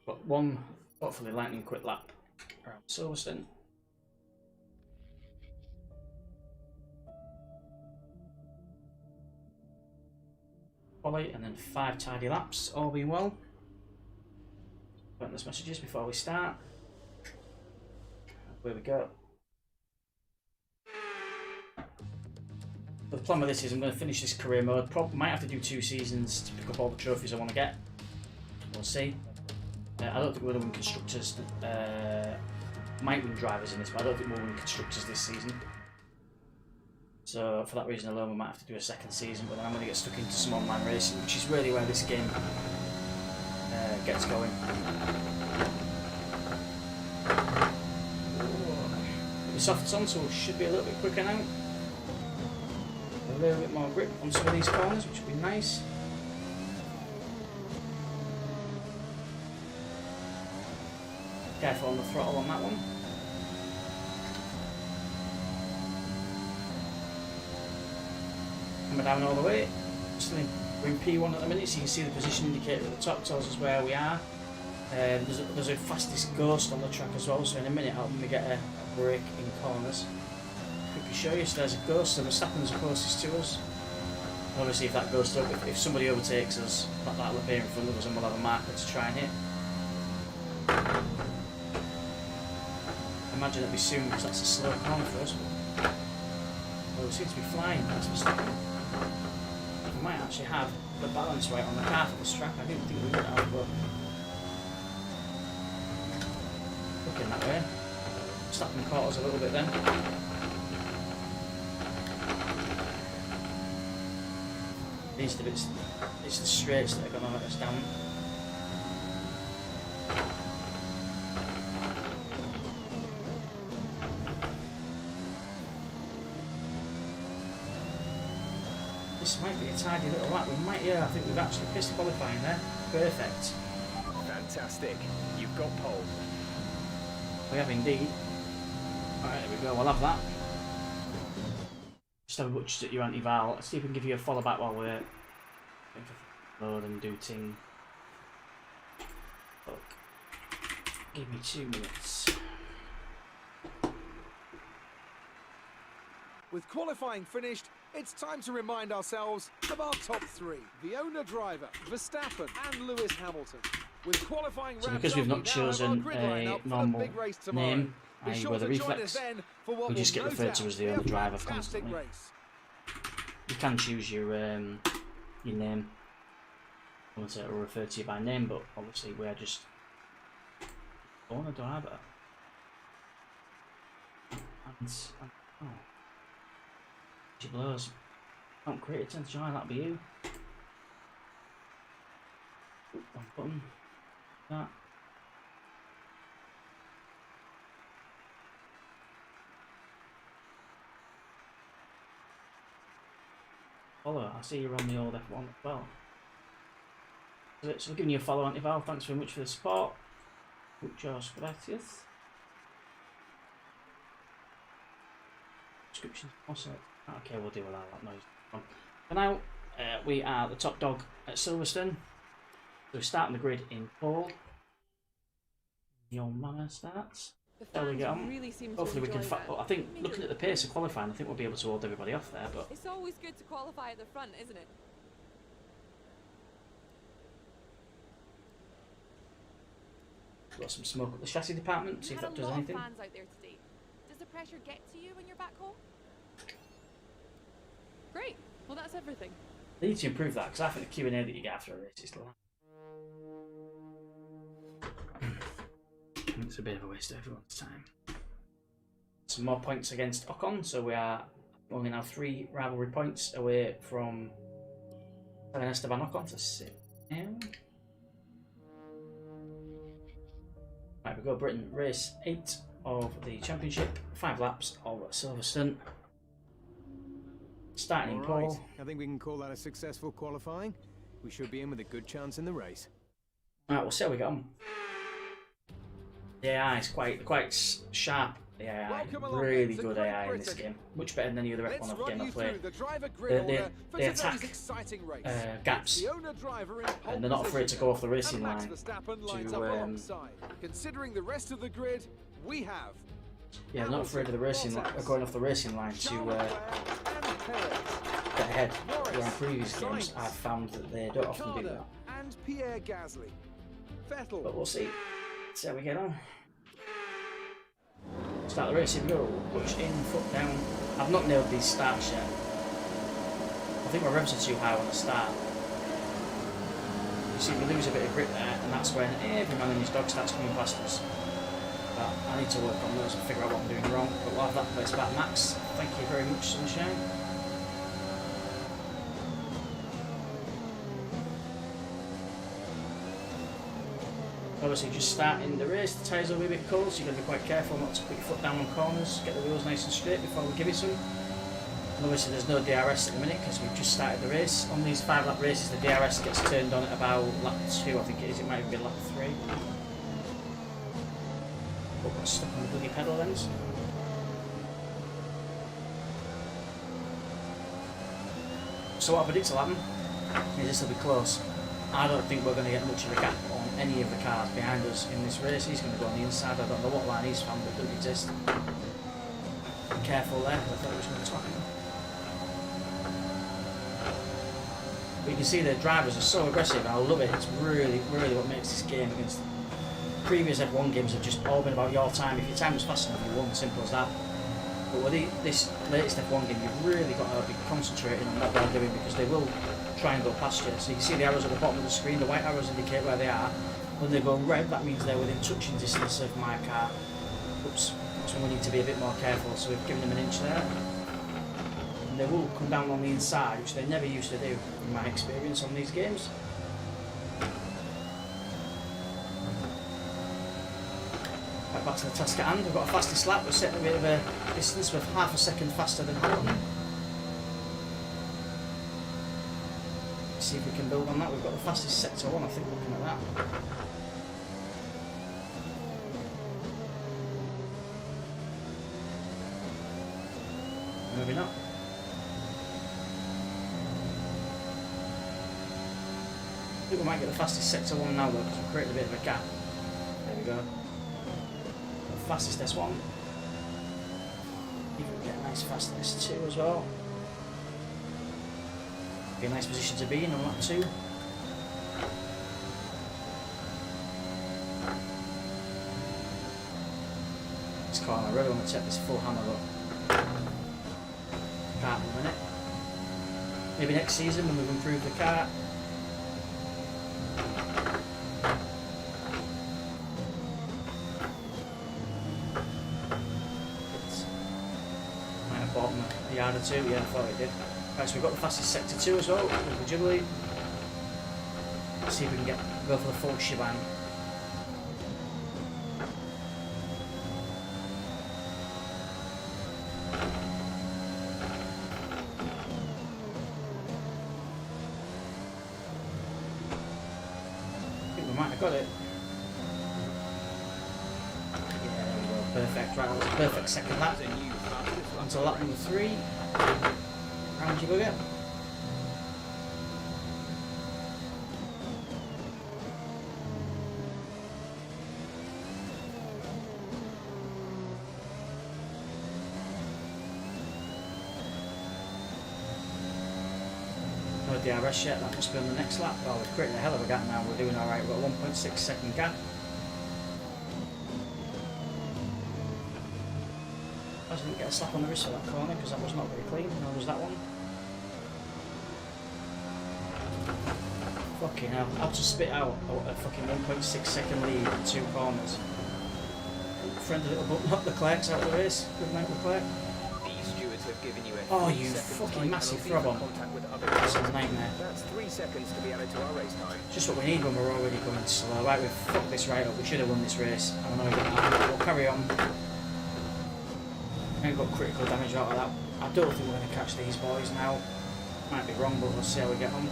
Got one, hopefully lightning quick lap around Silverstone. And then 5 tidy laps, all being well. Pointless messages before we start. Where we go. The plan with this is I'm going to finish this career mode. Probably might have to do 2 seasons to pick up all the trophies I want to get. We'll see. I don't think we're going to win constructors. Might win drivers in this, but I don't think we'll win constructors this season. So for that reason alone, we might have to do a 2nd season, but then I'm going to get stuck into some online racing, which is really where this game gets going. The softs on, so we should be a little bit quicker now. A little bit more grip on some of these corners, which would be nice. Careful on the throttle on that one. Coming down all the way. We're in P1 at the minute, so you can see the position indicator at the top tells us where we are. There's a fastest ghost on the track as well, so in a minute I'll get a break in corners. Quickly show you, so there's a ghost, and Verstappen's the closest to us. And obviously if that goes up, if somebody overtakes us, that'll appear in front of us and we'll have a marker to try and hit. I imagine it'll be soon because that's a slow corner for us. Well, we seem to be flying, that's Verstappen. We might actually have the balance right on the car for this track. I didn't think we would have, but looking that way. Verstappen caught us a little bit then. It's the straights that are going to let us down. This might be a tidy little lap. We might, yeah, I think we've actually pissed qualifying there. Perfect. Fantastic. You've got pole. We have indeed. Alright, there we go. We'll have that. Just have a butchers at your anti-val. Let's see if we can give you a follow back while we're waiting for load and do ting. Look. Give me 2 minutes. With qualifying finished, it's time to remind ourselves of our top 3. The owner driver, Verstappen and Lewis Hamilton. With qualifying so because we've not chosen a normal name, i.e. with a reflex, we'll just get referred to as the owner driver constantly. You can choose your name. I want to refer to you by name, but obviously we are just owner driver. And oh. She blows. Don't create a tension, that'll be you. One button. That. Follow, I see you're on the old F1 as well. So we're giving you a follow, Auntie Val. Thanks very much for the support. Muchas gracias. Description also. Okay, we'll deal with that noise. For now, we are the top dog at Silverstone. So we start on the grid in pole. Your mama starts. There we go. Really hopefully we can. I think looking at the pace of qualifying, I think we'll be able to hold everybody off there. But it's always good to qualify at the front, isn't it? Got some smoke at the chassis department. See if that does anything. Fans out there today. Does the pressure get to you when you're back home? Great. Well, that's everything. They need to improve that because I think the Q&A that you get after a race is low. It's a bit of a waste of everyone's time. Some more points against Ocon, so we are only now 3 rivalry points away from Esteban Ocon to sit down. Right, we go Britain, race 8 of the championship, 5 laps of Silverstone. Starting in pole. I think we can call that a successful qualifying. We should be in with a good chance in the race. Alright, we'll see how we get on. The AI is quite sharp. The AI, really good AI in this game. Much better than any other F1 game I've played. They attack gaps, and they're not afraid to go off the racing line. Considering the rest of the grid, we have. Yeah, they're not afraid of the racing, going off the racing line to get ahead. Where in previous games, I've found that they don't often do that. And Pierre Gasly. Vettel. But we'll see. See how we get on. Start the race, here we go. Clutch in, foot down. I've not nailed these starts yet. I think my revs are too high on the start. You see, we lose a bit of grip there, and that's when every man and his dog starts coming past us. But I need to work on those and figure out what I'm doing wrong. But we'll have that place back, Max. Thank you very much, Sunshine. Obviously, just starting the race, the tyres will be a bit cold, so you've got to be quite careful not to put your foot down on corners, get the wheels nice and straight before we give it some. And obviously, there's no DRS at the minute because we've just started the race. On these 5-lap races, the DRS gets turned on at about lap 2, I think it is. It might even be lap 3. But got stuck on the bloody pedal ends. So what I predict will happen is this will be close. I don't think we're going to get much of a gap on any of the cars behind us in this race. He's going to go on the inside. I don't know what line he's found, but it doesn't exist. Be careful there, because I thought he was going to top him. But you can see the drivers are so aggressive, and I love it. It's really, really what makes this game against previous F1 games have just all been about your time. If your time was fast enough, you won. Simple as that. But with this latest F1 game, you've really got to be concentrating on what they're doing, because they will try and go past you. So you can see the arrows at the bottom of the screen. The white arrows indicate where they are. When they go red, that means they're within touching distance of my car. Oops, that's when we need to be a bit more careful. So we've given them an inch there. And they will come down on the inside, which they never used to do in my experience on these games. Right, back to the task at hand. We've got a fastest lap. We're setting a bit of a distance. We're half a second faster than Hamilton. See if we can build on that. We've got the fastest sector 1, I think, looking at that. Maybe not. I think we might get the fastest sector 1 now though, because we've created a bit of a gap. There we go. The fastest S1. Even get a nice fast S2 as well. Be a nice position to be in on lap 2. This car, I really want to take this full hammer up. Can't in a minute. Maybe next season when we've improved the car. Might have bought a yard or 2, yeah, I thought it did. Right, so we've got the fastest sector 2 as well, with the Jubilee. Let's see if we can go for the full shebang. I think we might have got it. Yeah, there we go, perfect. Right, that was a perfect second lap. Onto lap number 3. Round you go again. No DRS yet, that must be on the next lap. Well, we've created a hell of a gap now, we're doing alright, we've got a 1.6 second gap. I didn't get a slap on the wrist for that corner because that was not very clean, nor was that one. Fucking hell, I had to spit out a fucking 1.6 second lead in 2 corners. Friend a little button up Leclerc's out of the race. Good night, Leclerc. These stewards have given you a oh, you fucking massive throb on. That's a nightmare. That's 3 seconds to be added to our race time. Just what we need when we're already going slow. Right, we've fucked this right up. We should have won this race. I don't know if it happened. We'll carry on. I ain't got critical damage out of that. I don't think we're going to catch these boys now. Might be wrong, but we'll see how we get on.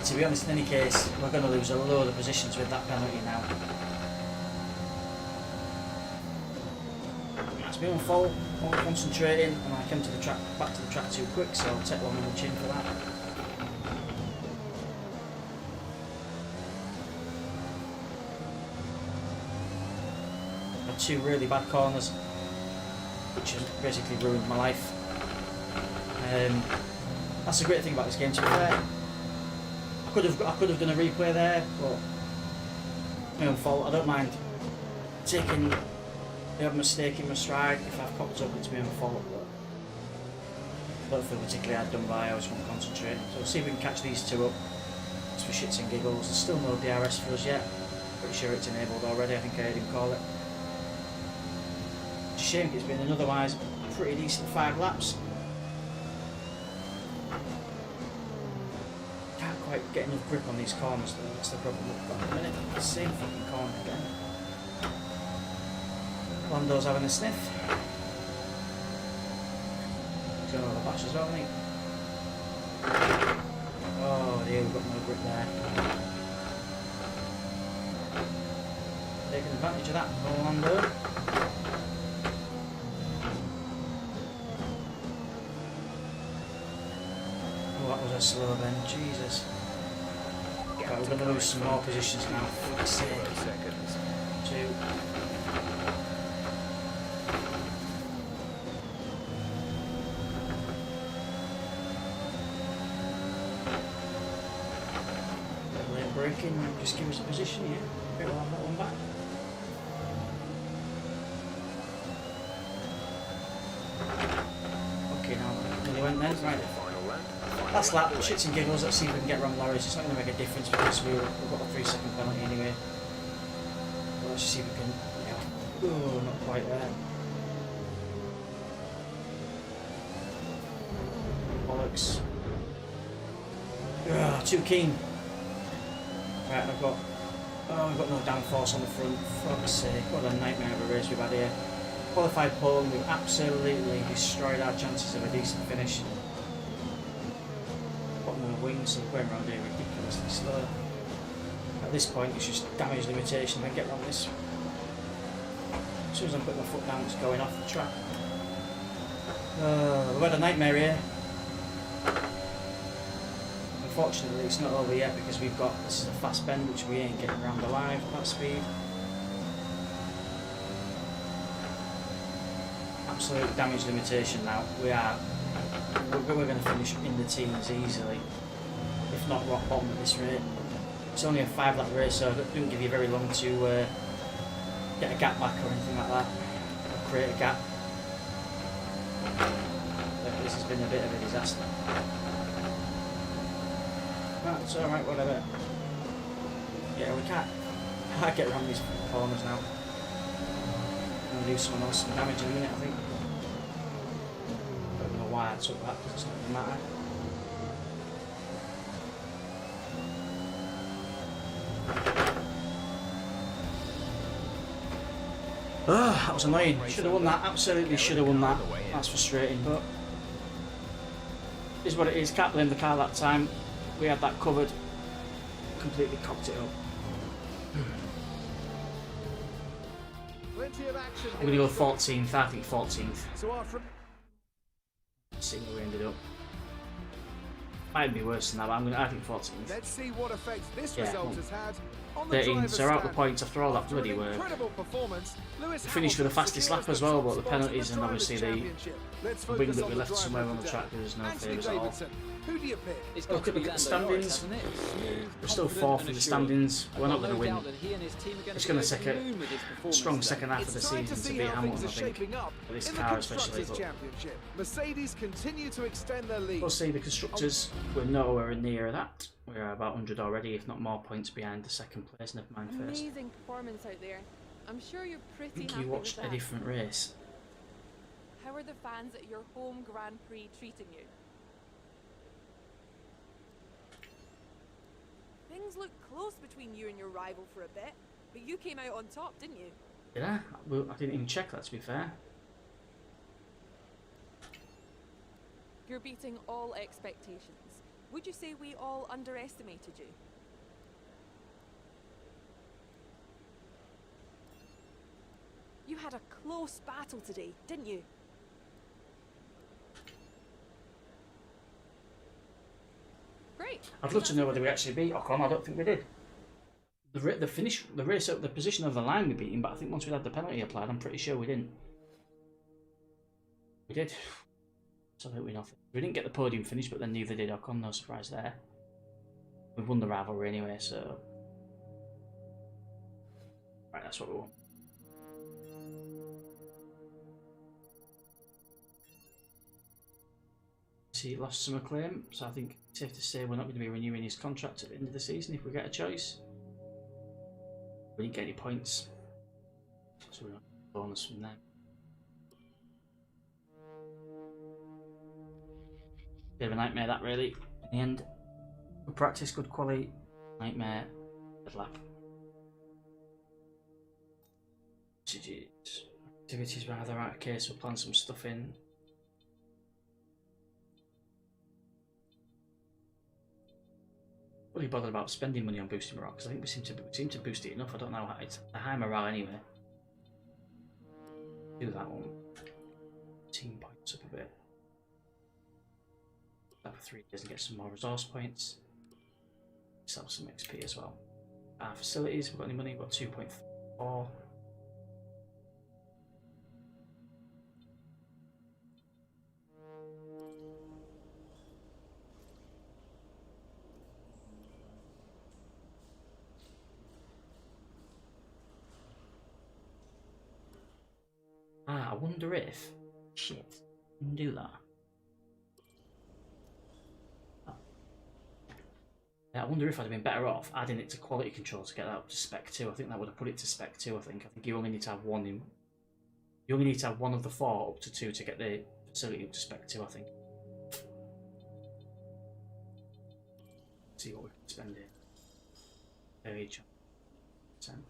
To be honest, in any case, we're going to lose a load of positions with that penalty now. That's my own fault. I'm concentrating, and I came to the track, back to the track too quick, so I'll take long on the chin for that. Had 2 really bad corners, which has basically ruined my life. That's the great thing about this game, to be fair. I could have done a replay there, but my own fault. I don't mind taking the mistake in my stride. If I've cocked up, it's my own fault. But I don't feel particularly hard done by. I just want to concentrate. So we'll see if we can catch these 2 up. Just for shits and giggles. There's still no DRS for us yet. Pretty sure it's enabled already. I think I heard him call it. It's a shame it's been an otherwise pretty decent 5 laps. Quite get enough grip on these corners though, that's the problem we've got at the minute. The same fucking corner again. Lando's having a sniff. He's going over the bash as well, isn't he? Oh dear, we've got no grip there. Taking advantage of that, Lando. Oh, that was a slow then, Jesus. Right, we're going to lose some more positions now. For fuck's sake. 2. Late braking, just give us a position here. Okay, we'll have that one back. Okay, now nearly went then. Right. Last lap, shits and giggles, let's see if we can get around Lorries. It's not going to make a difference because we've got a 3-second penalty anyway. But let's just see if we can. Yeah. Oh, not quite there. Bollocks. Ugh, too keen. Right, I've got no downforce on the front. Fuck's sake, what a nightmare of a race we've had here. Qualified pole, and we've absolutely destroyed our chances of a decent finish. Wings and going around here ridiculously slow. At this point it's just damage limitation. I get around this. As soon as I'm putting my foot down, it's going off the track. We've had a nightmare here. Unfortunately it's not over yet because this is a fast bend which we ain't getting around alive at that speed. Absolute damage limitation now. We're going to finish in the teens easily. If not rock bottom at this rate. It's only a 5-lap race, so it doesn't give you very long to get a gap back or anything like that, or create a gap. But this has been a bit of a disaster. Right, it's alright, whatever. Yeah, we can't get around these corners now. I'm going to do someone else some damage in a minute, I think. I don't know why I took that, because it's not going to matter. That was annoying. Should have won that. Absolutely should have won that. That's frustrating, but is what it is. Can't blame the car that time. We had that covered. Completely cocked it up. I'm going to go 14th. I think 14th. See where we ended up. Might be worse than that, but I think 14th. Let's see what effect this result has had. 13, so we're out the points after all that bloody work. Finished with the fastest lap as well, but the penalties and obviously the wing that we left somewhere on the track, there's no favours at all. Look at the standings. We're still 4th in the standings. We're not going to win. It's going to take a strong second half of the season to beat Hamilton, I think. For this car especially. We'll see the constructors. We're nowhere near that. We're about 100 already, if not more points behind the second place. Never mind first. Amazing performance out there. I'm sure you're pretty happy you watched with that. a different race. How are the fans at your home Grand Prix treating you? Things looked close between you and your rival for a bit, but you came out on top, didn't you? Did I? Well, I didn't even check that, to be fair. You're beating all expectations. Would you say we all underestimated you? You had a close battle today, didn't you? Great. I'd love to know whether we actually beat Ocon. I don't think we did. The position of the line we beat him, but I think once we had the penalty applied, I'm pretty sure we didn't. We did. Absolutely nothing. We didn't get the podium finish, but then neither did Ocon. No surprise there. We've won the rivalry anyway, so right, that's what we want. He lost some acclaim, so I think it's safe to say we're not going to be renewing his contract at the end of the season if we get a choice. We didn't get any points, so we're not getting a bonus from them. Bit of a nightmare that really. In the end, good practice, good quality, nightmare, bad lap. Activities rather right, okay, so we'll plan some stuff in. Really bothered about spending money on boosting morale because I think we seem to boost it enough. I don't know how it's a high morale anyway. Do that one. Team points up a bit. That for 3 days and get some more resource points. Sell some XP as well. Our facilities, we've got any money? We've got 2.4. I wonder if... Shit, we can do that. Oh. Yeah, I wonder if I'd have been better off adding it to quality control to get that up to spec 2. I think that would have put it to spec 2, I think. I think you only need to have one in... You only need to have one of the 4 up to 2 to get the facility up to spec 2, I think. See what we can spend here. Per each. 10.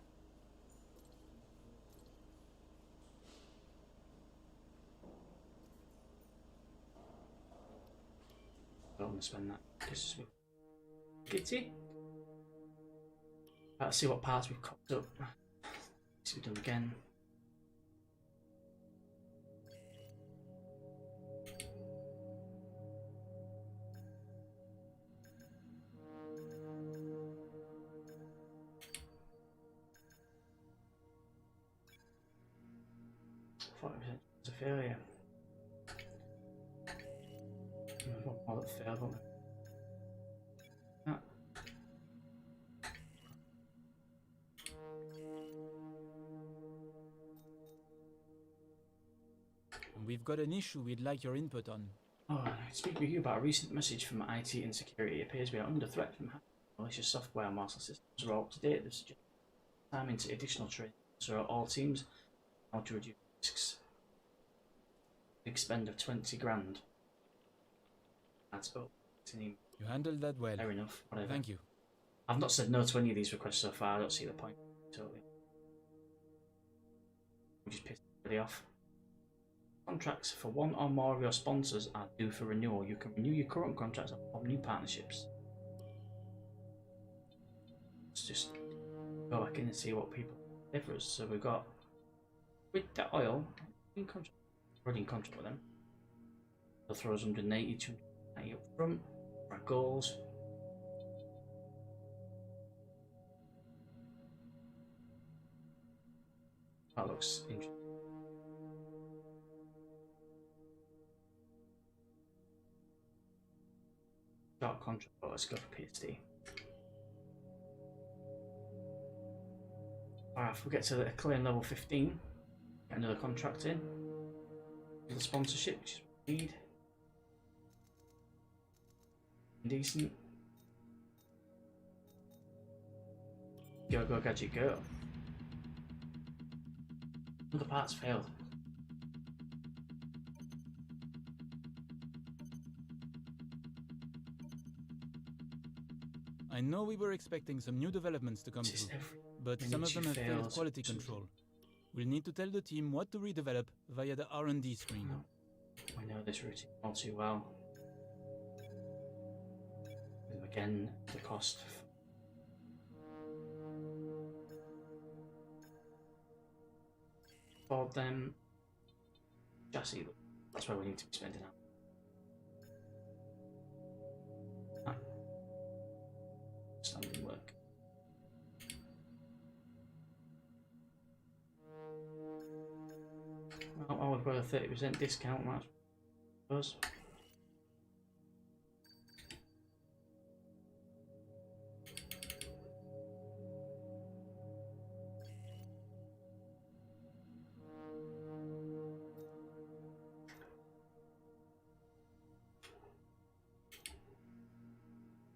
I don't want to spend that. Just Kitty. Let's see what parts we've cocked up. See we've done again. It's a failure. All that failed, won't it? Ah. We've got an issue we'd like your input on. Oh, I speak with you about a recent message from IT and security. It appears we are under threat from malicious software and master systems are all up to date. There's time into additional training. So all teams how to reduce risks. Big spend of 20 grand. That's up. You handled that well. Fair enough. Whatever. Thank you. I've not said no to any of these requests so far. I don't see the point. Totally. We just pissed everybody off. Contracts for one or more of your sponsors are due for renewal. You can renew your current contracts and form new partnerships. Let's just go back in and see what people did for us. So we've got with the oil in contract, already in contract with them. They'll throw us 180, 290 up front for our goals. That looks interesting. Short contract, but let's go for PSD. Alright, if we get to the claim level 15, get another contract in. The sponsorship, which is what we need. Decent. Go, go, gadget, go. Other parts failed. I know we were expecting some new developments to come through, but some of them have failed quality control. We'll need to tell the team what to redevelop via the R&D screen. We know this routine all too well. again, the cost. For them, chassis, that's where we need to be spending out. Standing work. Oh, we've got a 30% discount, that's us.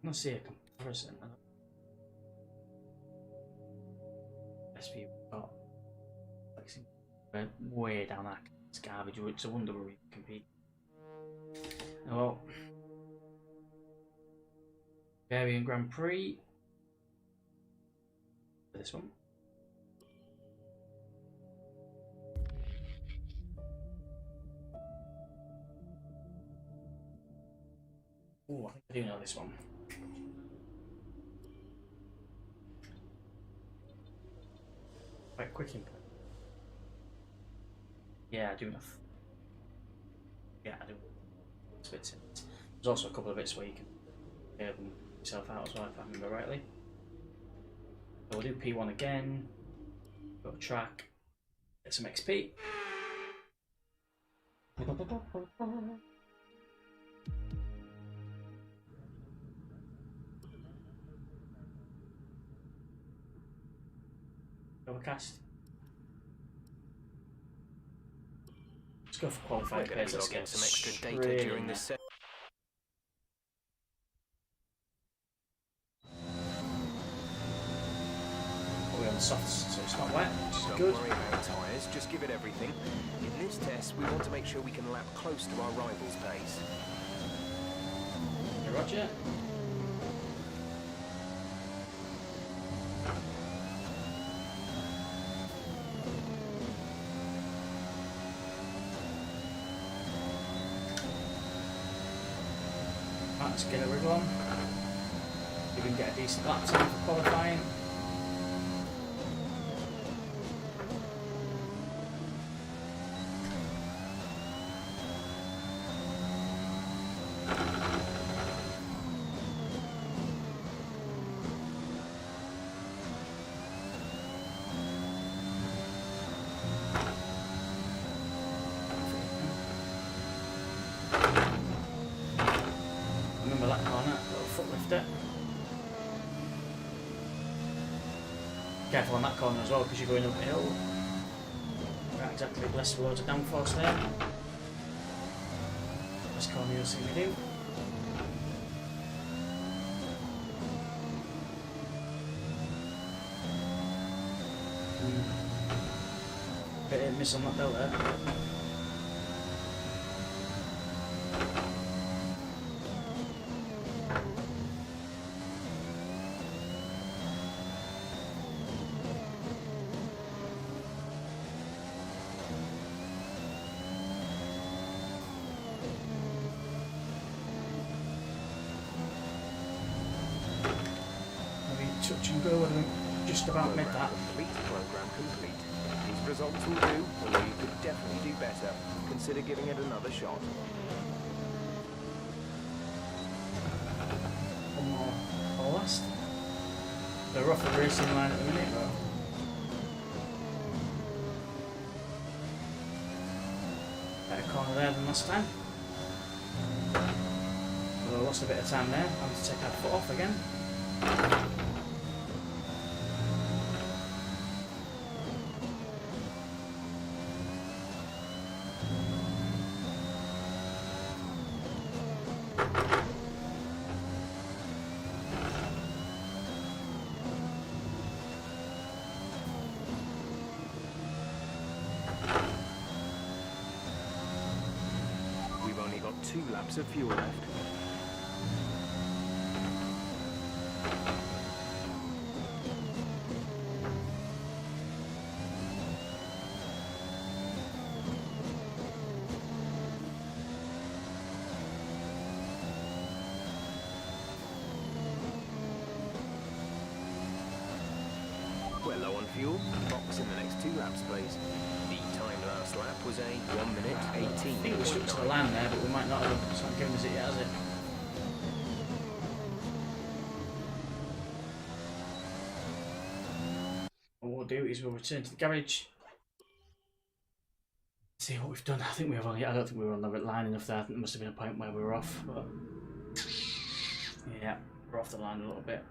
Let's see a comparison. SV got way down that. It's garbage. It's a wonder we compete. Oh well. Bavarian Grand Prix. For this one. Oh, I think I do know this one. Quite quick input. Yeah, I do enough. Yeah, I do. It's bits in it. There's also a couple of bits where you can them yourself out as well, if I remember rightly. So we'll do P1 again. Go to track. Get some XP. Overcast. Let's go for qualified We're going to be logging some extra data during this set. We're on softs, so it's not wet, which is Don't good. worry about tyres, just give it everything. In this test, we want to make sure we can lap close to our rival's pace. Okay, Roger. Let's get a wriggle on. We can get a decent lap time for qualifying. Remember that corner, little foot lifter. Careful on that corner as well because you're going uphill. Right, exactly, less loads of downforce there. This corner you'll see me do. Bit of miss on that delta. Touch and go with them, just about mid that. Complete program complete. These results will do, although you could definitely do better. Consider giving it another shot. One more or last. They're off the racing line at the minute, but better corner there than last time. Although I lost a bit of time there, I have to take our foot off again. We've only got 2 laps of fuel left. We're low on fuel. Box in the next 2 laps, please. The time last lap was a 1 minute 18. I think we stuck to the line there, but we might not have. It's not giving us it yet, has it? What we'll do is we'll return to the garage. See what we've done. I think we have only. I don't think we were on the right line enough there. I think there must have been a point where we were off. But yeah, we're off the line a little bit.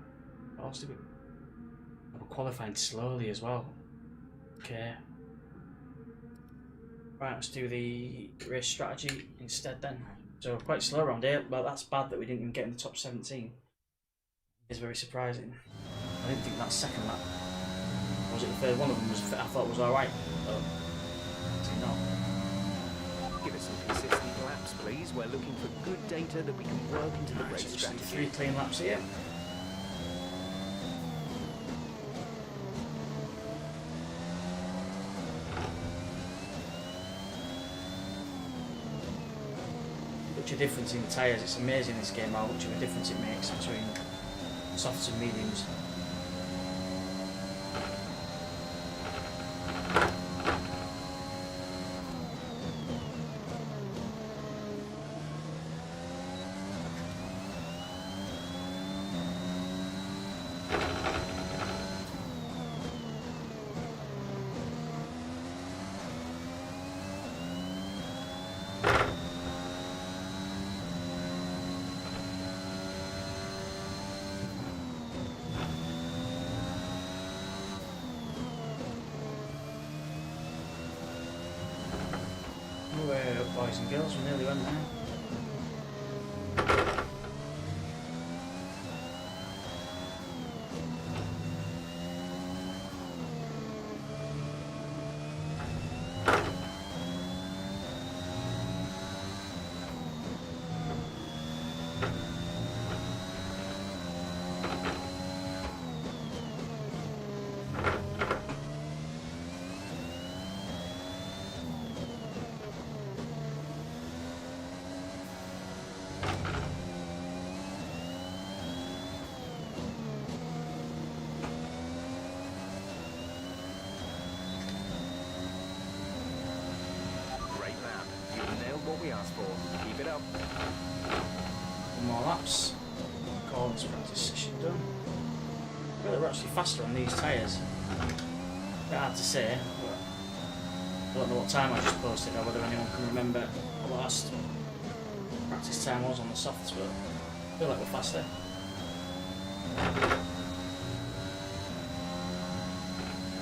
Also, we're qualifying slowly as well. Okay. Right, let's do the race strategy instead then. So quite slow around here. Well, that's bad that we didn't even get in the top 17. It's very surprising. I didn't think that second lap. Was it the third? One of them was. I thought was all right. But not. Give us some consistent laps, please. We're looking for good data that we can work into the race So strategy. 3 clean laps here. Much a difference in the tyres. It's amazing this game how much of a difference it makes between softs and mediums. Boys and girls, we nearly went there. What we asked for. Keep it up. More laps. Gordon's practice session done. Well, we're actually faster on these tyres. Bit hard to say, but I don't know what time I just posted or whether anyone can remember what the last practice time was on the softs, but I feel like we're faster.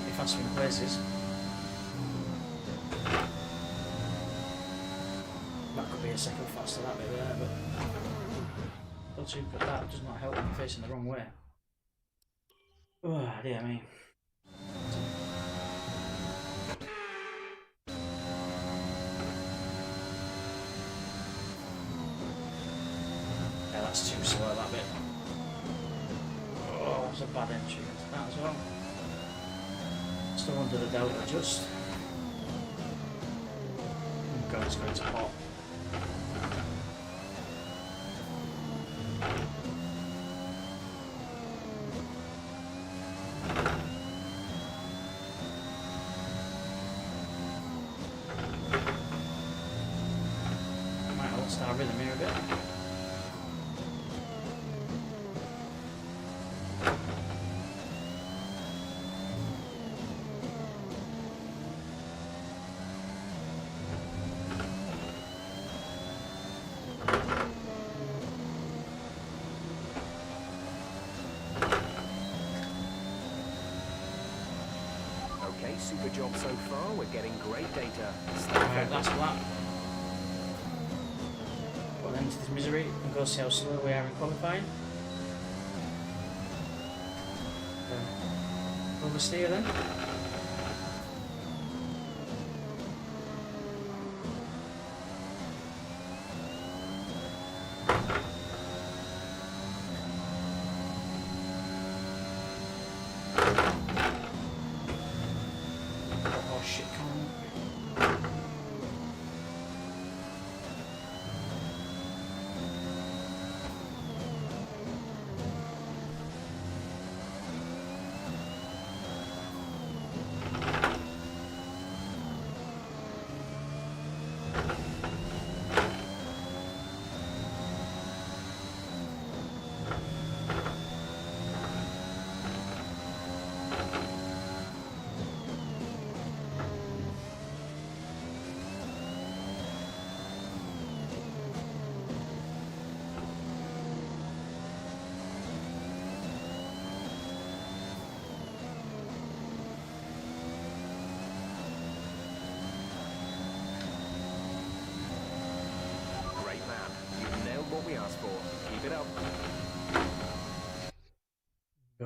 Be faster in places. A second faster that bit there, but once you put that, it does not help when you're facing the wrong way. Oh dear me. Yeah, that's too slow, that bit. Oh, that's a bad entry into that as well. Still under the delta just. Oh god, it's going to pop. Our rhythm here a bit. Okay, super job so far. We're getting great data. Alright, last lap. Into this misery and go see how slow we are in qualifying. Oversteer then. Oh shit, come on.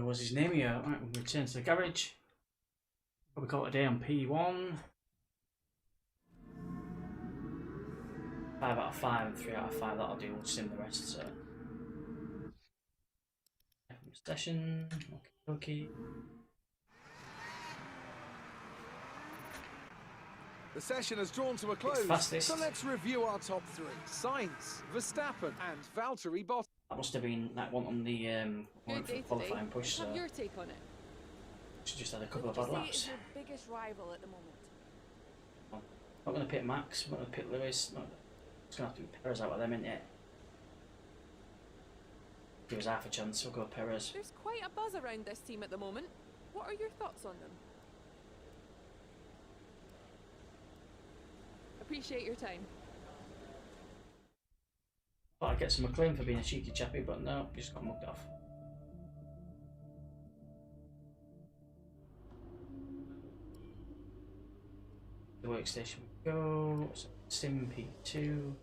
was his name here? Right, we'll return to the garage. Probably call it a day on P1. 5 out of 5 and 3 out of 5, that'll do. We'll sim the rest, so. Session. Okay. The session has drawn to a close, so let's review our top 3. Sainz, Verstappen and Valtteri Bottas. That must have been that one on the qualifying push, so Have your take on it. she just had a couple of bad laps. Your biggest rival at the moment. Not going to pit Max, not going to pit Lewis. It's going to have to be Perez out of them, isn't it? Give us half a chance, we'll go Perez. There's quite a buzz around this team at the moment. What are your thoughts on them? Appreciate your time. Thought I'd get some acclaim for being a cheeky chappy, but no, just got mugged off. The workstation we go. Sim P2.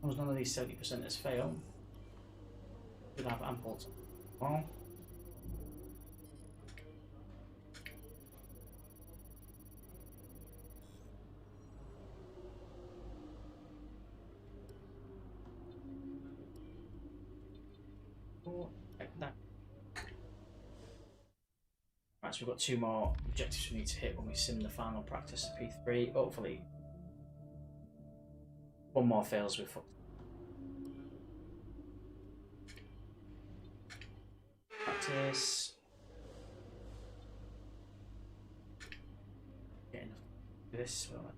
As none of these 70%ers fail, we'll have ample time. Well, like that. Right, so we've got 2 more objectives we need to hit when we sim the final practice of P3. Hopefully, 1 more fails with fucked. Practice. Get enough to do this. Well,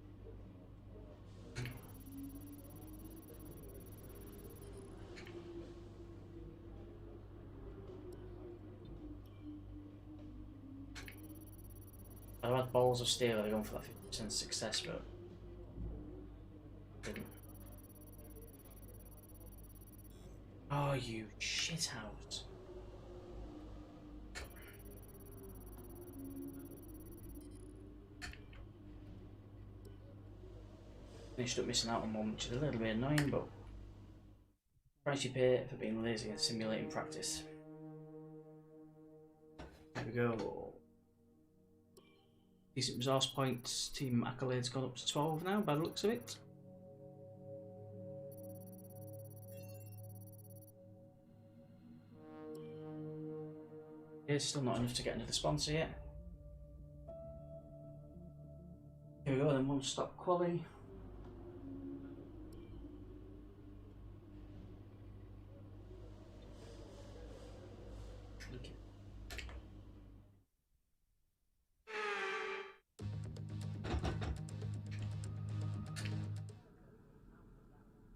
I've had balls of steel. I've gone for that 50% success, but didn't. Oh, you shithouse. Finished up missing out on one, which is a little bit annoying, but price you pay for being lazy and simulating practice. There we go. Decent resource points. Team accolades gone up to 12 now, by the looks of it. It's still not enough to get another sponsor yet. Here we go, then 1 stop quali.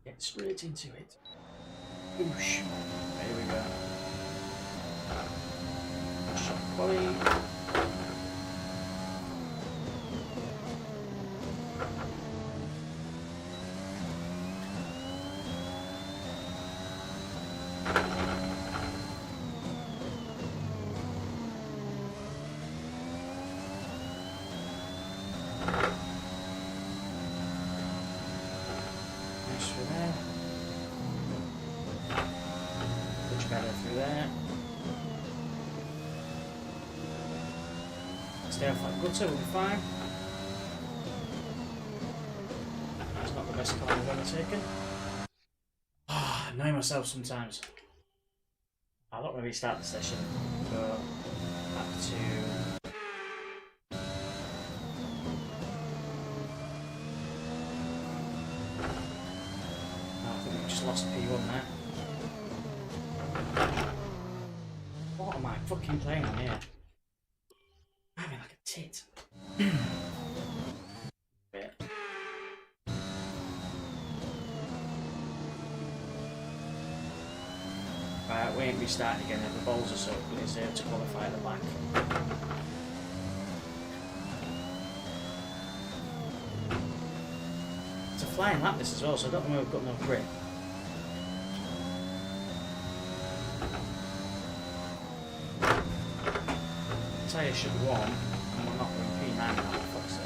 Get straight into it. Whoosh. There we go. Shot quali. Stay off that gutter, we'll be fine. That's not the best car I've ever taken. I annoy myself sometimes. I'm not going to restart the session. Go back to... Oh, I think we just lost P1 there. What am I fucking playing on here? Having like a tit. Right, we ain't restarting again if the balls are so we deserve to qualify at the back. It's a flying lap this as well, so I don't know where we've got no grip. tyres should be warm, and we're not going P9 now, for fuck's sake.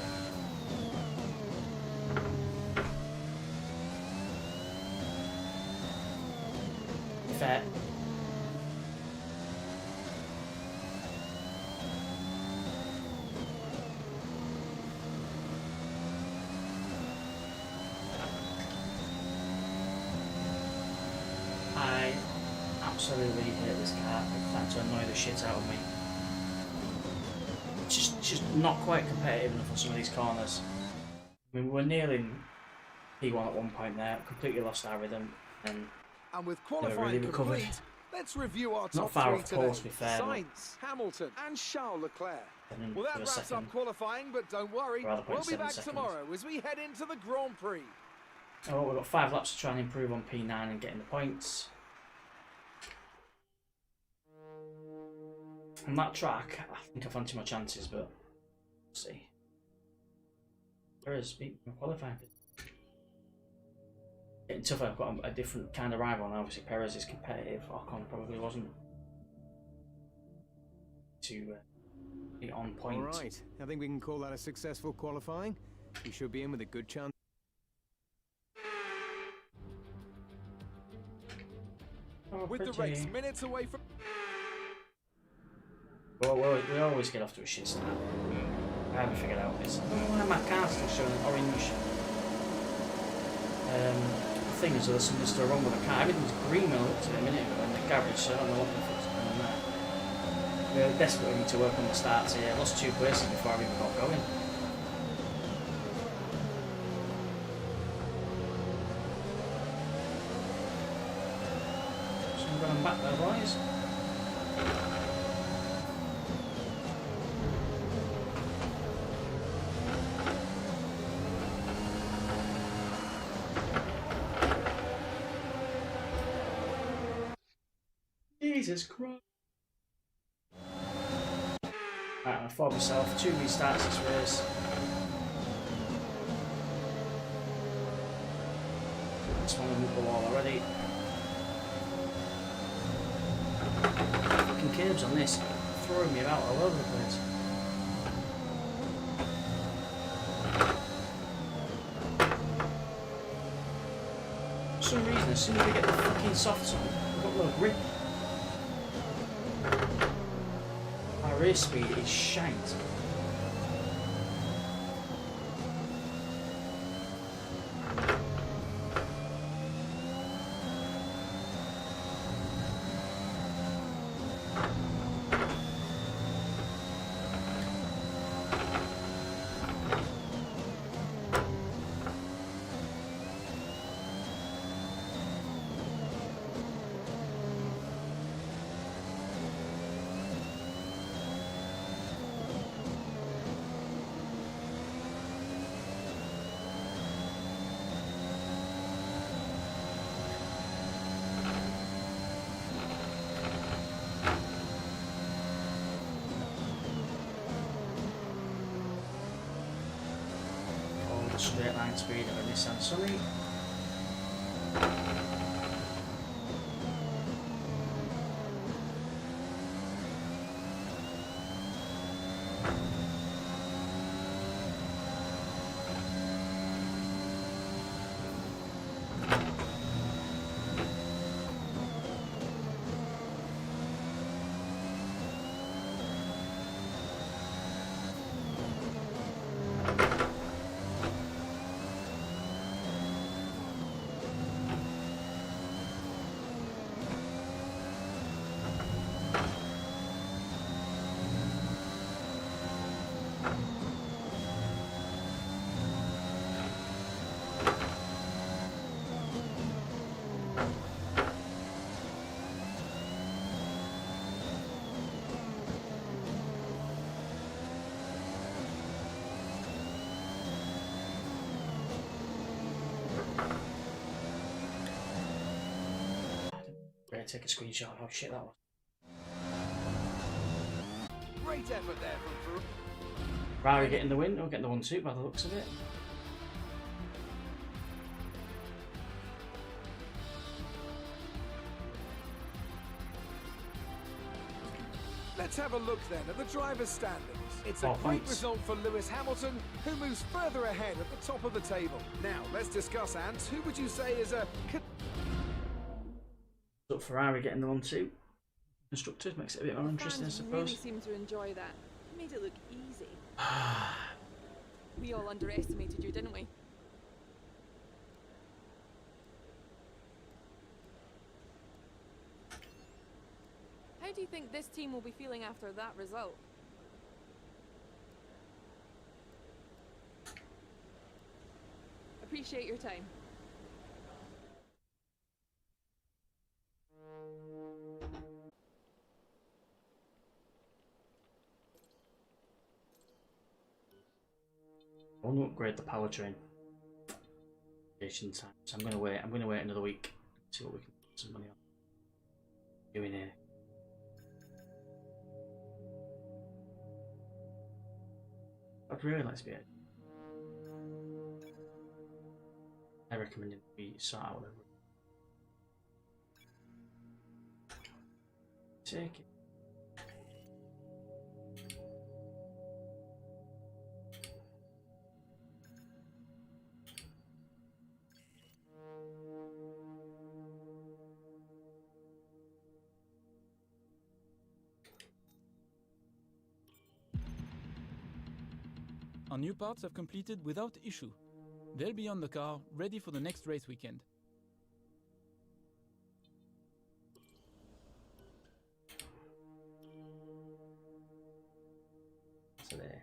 Fair. I absolutely hate this car. It's trying to annoy the shit out of me. It's just not quite competitive enough on some of these corners. I mean, we were nailing P1 at one point there, completely lost our rhythm, and with never qualifying really recovered. complete, let's review our Not top far three off today. course, to be fair. Sainz, Hamilton, and Charles Leclerc. Well, that wraps second. up qualifying, but don't worry, Rather we'll be 0.7 back seconds. tomorrow as we head into the Grand Prix. Oh, we've got 5 laps to try and improve on P9 and getting the points. On that track, I think I fancy my chances, but we'll see. Whereas qualifying, getting tougher. I've got a different kind of rival, and obviously Perez is competitive. Ocon probably wasn't to be on point. All right, I think we can call that a successful qualifying. We should be in with a good chance. Oh, With the pretty. race minutes away from... Well, we always get off to a shit start. I haven't figured out this. I don't know why my car's still showing orange. The thing is, there's something still wrong with the car. Everything's green when I looked at it a minute ago in the garage, so I don't know what the fuck's going on there. We desperately need to work on the starts here. I lost 2 places before I even got going. So I'm going back there, boys. Jesus Christ. Right, I'm for myself. 2 restarts this race. This one will go all already. Fucking curbs on this, throwing me about all over the place. For some reason, as soon as we get the fucking softs on, we've got a little grip. Our race speed is shite. Straight line speed of a Nissan Sunny. Take a screenshot of how shit that was. Great effort there from Ferrari getting the win, or getting the 1-2 by the looks of it. Let's have a look then at the driver's standings. It's a 4 great points. result for Lewis Hamilton, who moves further ahead at the top of the table. Now, let's discuss, Ant. Who would you say is a... So Ferrari getting the 1-2. Constructors makes it a bit more interesting, I Fans suppose. really seem to enjoy that. It made it look easy. We all underestimated you, didn't we? How do you think this team will be feeling after that result? Appreciate your time. I want to upgrade the powertrain. Time. So I'm going to wait. I'm going to wait another week. See what we can put some money on doing here. I'd really like to be it. I recommend it be sort out whatever. Take it. Our new parts have completed without issue. They'll be on the car, ready for the next race weekend. So there.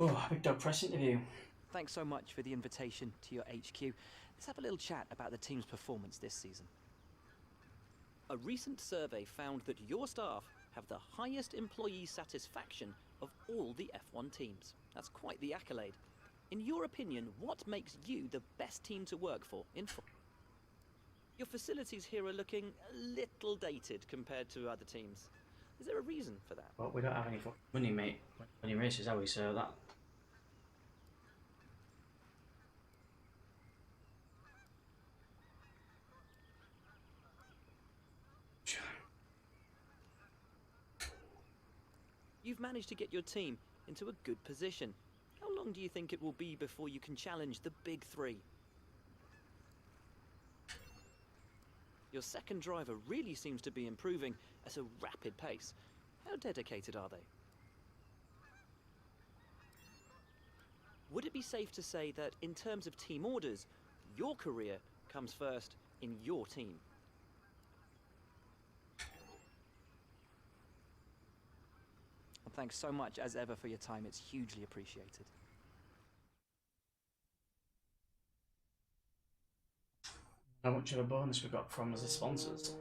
Oh, big dog press interview. Thanks so much for the invitation to your HQ. Let's have a little chat about the team's performance this season. A recent survey found that your staff have the highest employee satisfaction of all the F1 teams. That's quite the accolade. In your opinion, what makes you the best team to work for in Your facilities here are looking a little dated compared to other teams. Is there a reason for that? Well, we don't have any fucking money, mate. Any races, have we? So that. You've managed to get your team into a good position. How long do you think it will be before you can challenge the big three? Your second driver really seems to be improving at a rapid pace. How dedicated are they? Would it be safe to say that in terms of team orders, your career comes first in your team? Well, thanks so much as ever for your time. It's hugely appreciated. How much of a bonus we got from the sponsors?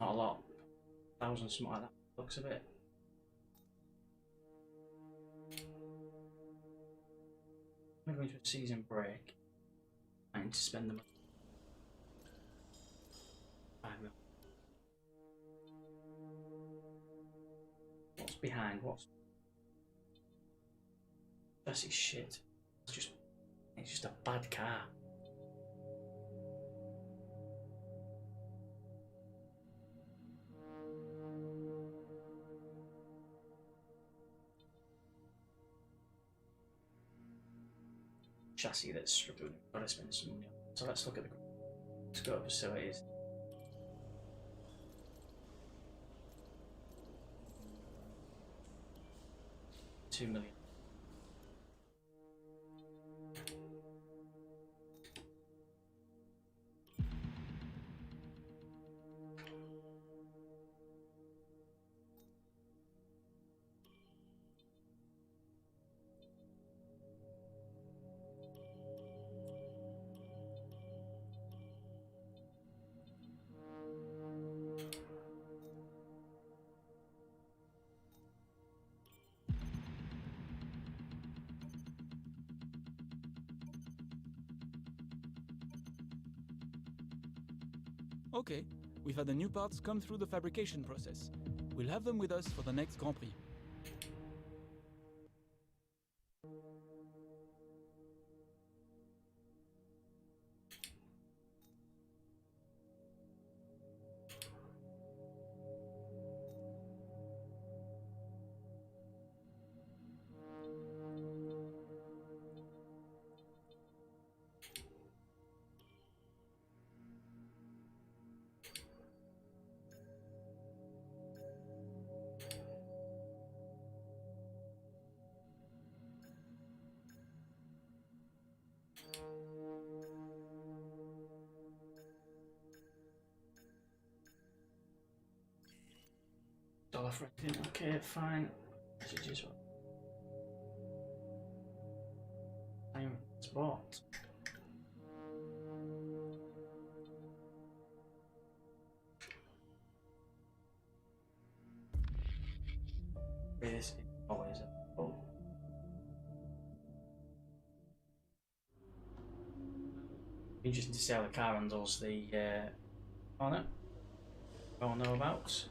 Not a lot. 1,000, something like that. Looks a bit. I'm going to a season break. I need to spend the money. 5 million. What's behind? What's Jesse's shit? It's just a bad car. Chassis that's struggling. Got to spend some money on. So let's look at the. Let's go over facilities. $2 million. Okay, we've had the new parts come through the fabrication process. We'll have them with us for the next Grand Prix. $1 for everything. Okay, fine. Messages. Time spot. This is always a oh. Interesting to see how the car handles the corner. We all know about.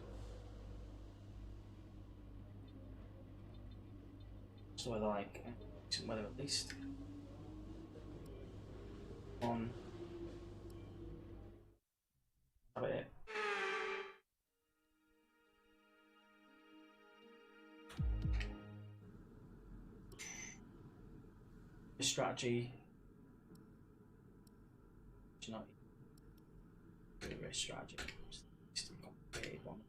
So whether like whether at least on how about it. The strategy is not a very strategy. It's a complicated one.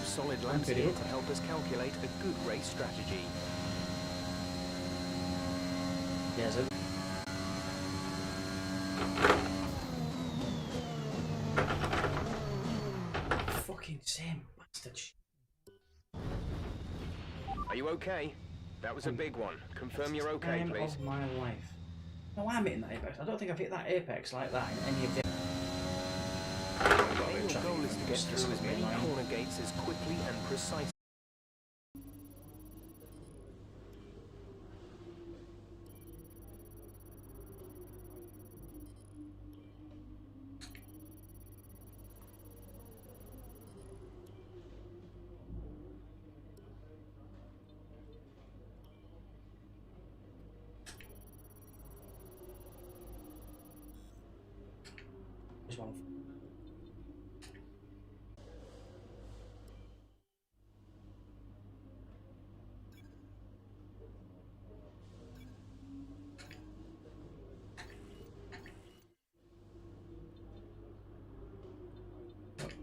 Solid lamps here to help us calculate a good race strategy. Yes. Fucking same bastard. Are you okay? That was a big one. Confirm you're okay, Time please. of my life. No, I'm hitting that apex. I don't think I've hit that apex like that in any of the. Your goal is to get through as many corner gates as quickly and precisely. There's one.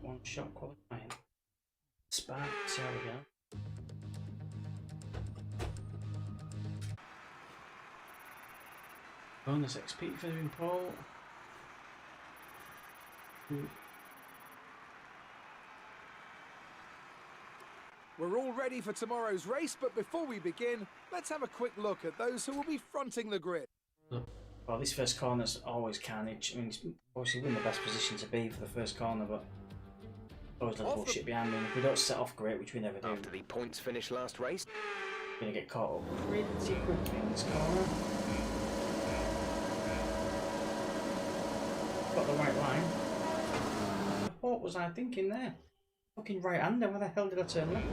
One shot qualifying. Spark, see how we go. Bonus XP for doing pole. We're all ready for tomorrow's race, but before we begin, let's have a quick look at those who will be fronting the grid. Well, this first corner's always carnage. I mean, it's obviously we're in the best position to be for the first corner, but always a little bullshit behind me. And if we don't set off great, which we never do, after the points finish last race, we're going to get caught up pretty quickly in this corner. Got the right line. What was I thinking there? Fucking right-hander, where the hell did I turn left?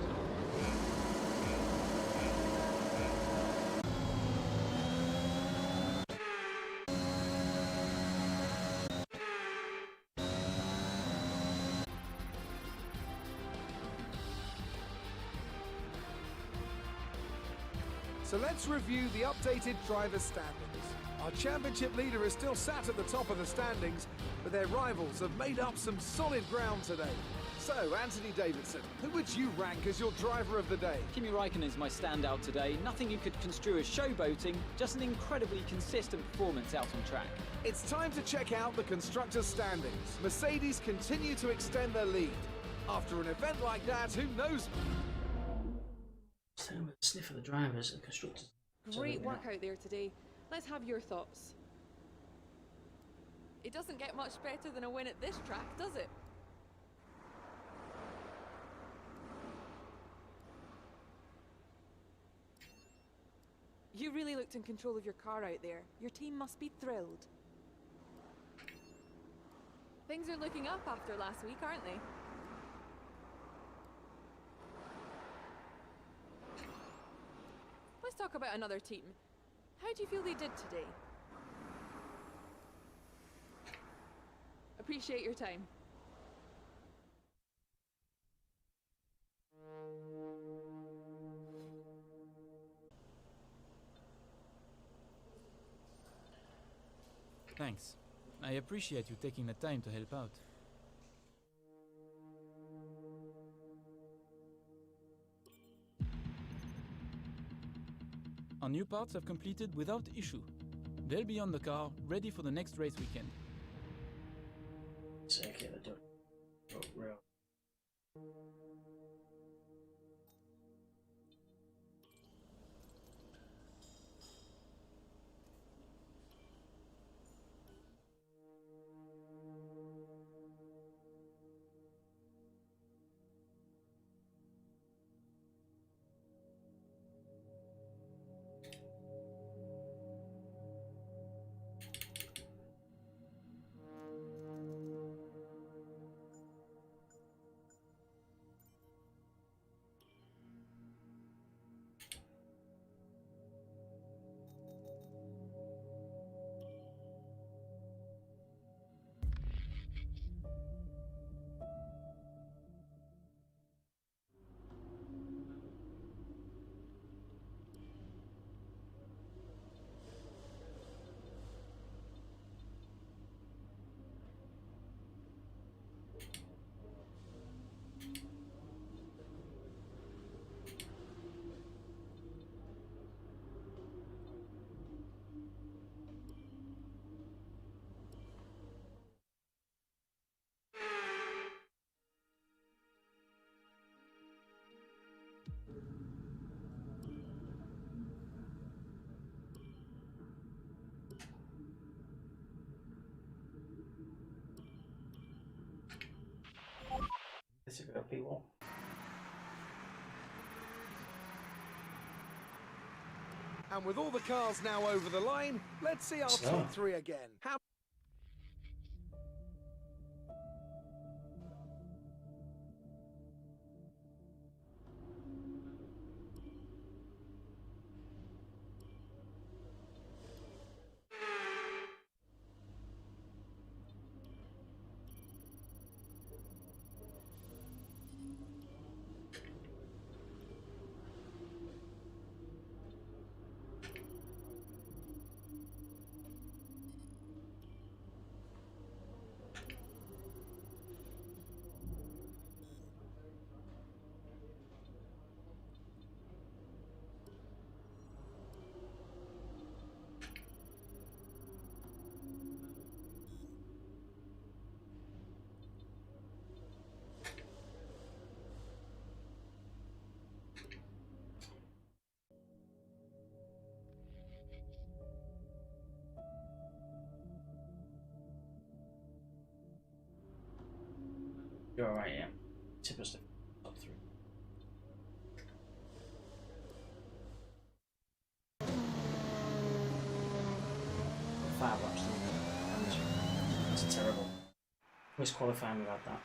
So let's review the updated driver standings. Our championship leader is still sat at the top of the standings, but their rivals have made up some solid ground today. So, Anthony Davidson, who would you rank as your driver of the day? Kimi Räikkönen is my standout today. Nothing you could construe as showboating, just an incredibly consistent performance out on track. It's time to check out the constructors' standings. Mercedes continue to extend their lead. After an event like that, who knows? With the sniff of the drivers and constructors. Great work out there today. Let's have your thoughts. It doesn't get much better than a win at this track, does it? You really looked in control of your car out there. Your team must be thrilled. Things are looking up after last week, aren't they? Let's talk about another team. How do you feel they did today? Appreciate your time. Thanks. I appreciate you taking the time to help out. Our new parts have completed without issue. They'll be on the car, ready for the next race weekend. So, okay, they're doing real. This is going to be one. And with all the cars now over the line, let's see our top three again. You're alright, yeah. Tip us to top three. Five laps. It's terrible. Where's qualifying without that?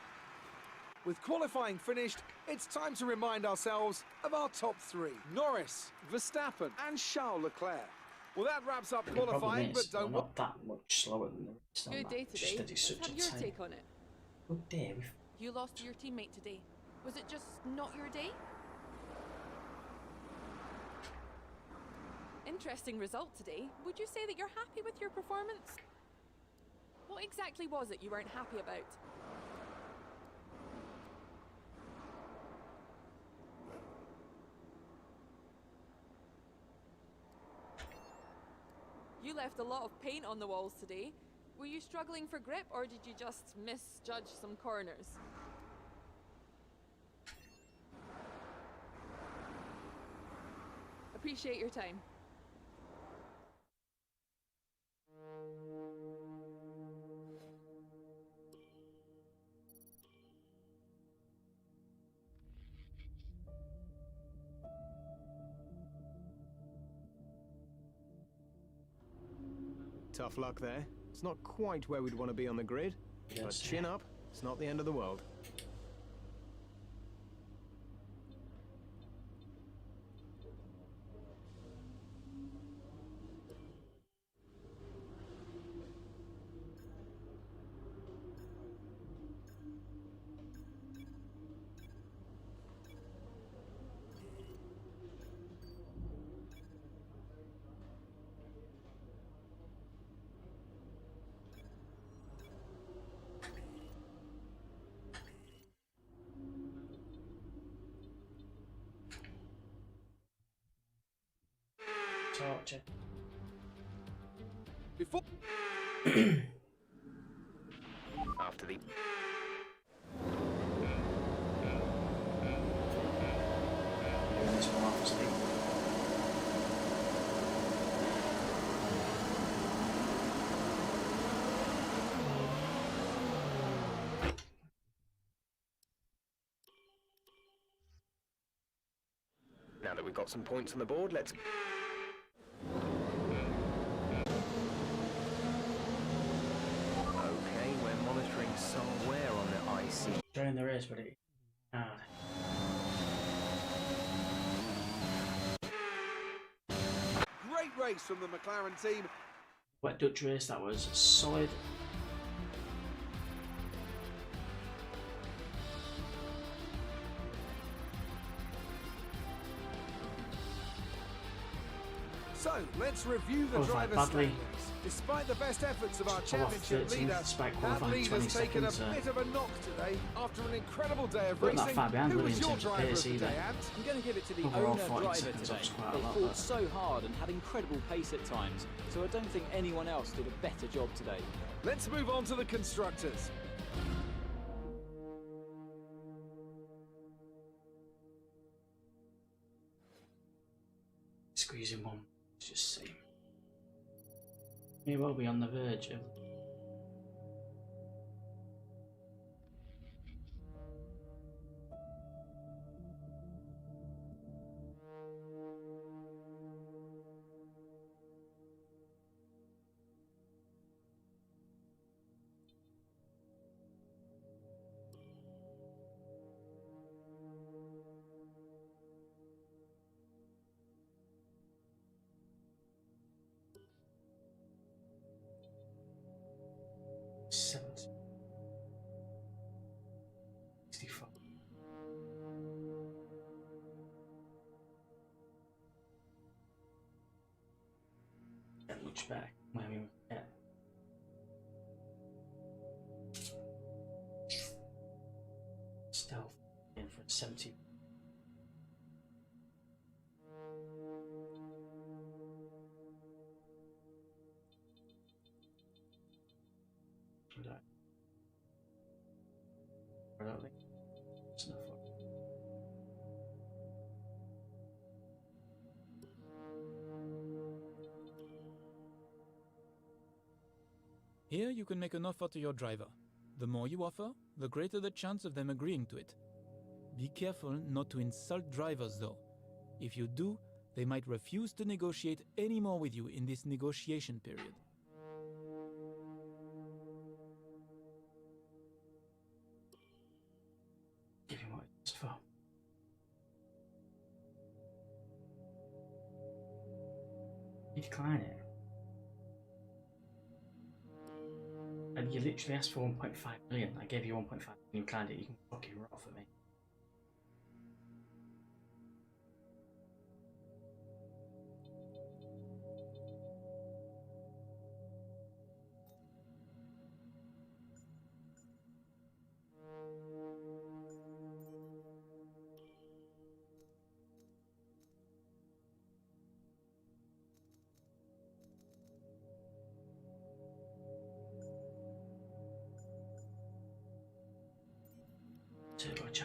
With qualifying finished, it's time to remind ourselves of our top three. Norris, Verstappen and Charles Leclerc. Well, that wraps up qualifying, but don't worry. Not that much slower than the rest. Good day today. Let's have your take on it. Good day. You lost to your teammate today. Was it just not your day? Interesting result today. Would you say that you're happy with your performance? What exactly was it you weren't happy about? You left a lot of paint on the walls today. Were you struggling for grip, or did you just misjudge some corners? Appreciate your time. Tough luck there. It's not quite where we'd want to be on the grid. Yes. But chin up, it's not the end of the world. Torture. Before After the... This one obviously. Now that we've got some points on the board, let's... Okay, we're monitoring somewhere on the IC. During the race, but it hard. great race from the McLaren team. Wet Dutch race, that was solid. So, let's review the Qualified driver's badly. standings. Despite the best efforts of our Pull off championship 13th leader, despite that qualifying lead 20 has taken a seconds. bit of a knock today after an incredible day of We're not racing. far behind Who really was in your terms of driver pace of the either. day, Ant? I'm going to give it to the Overall, owner 40 driver seconds today. up's quite a They lot, fought but- so hard and had incredible pace at times, so I don't think anyone else did a better job today. Let's move on to the constructors. Squeezing one. Let's just see. May well be on the verge of. Seventy. 65. Get much better. Where we get. Stealth in for 70. I don't think it's enough. Here you can make an offer to your driver. The more you offer, the greater the chance of them agreeing to it. Be careful not to insult drivers though. If you do, they might refuse to negotiate any more with you in this negotiation period. Give him what it's for. You decline it. And you literally asked for 1.5 million. I gave you 1.5 million, you declined it. You can fucking rot off at me. Turbocharged.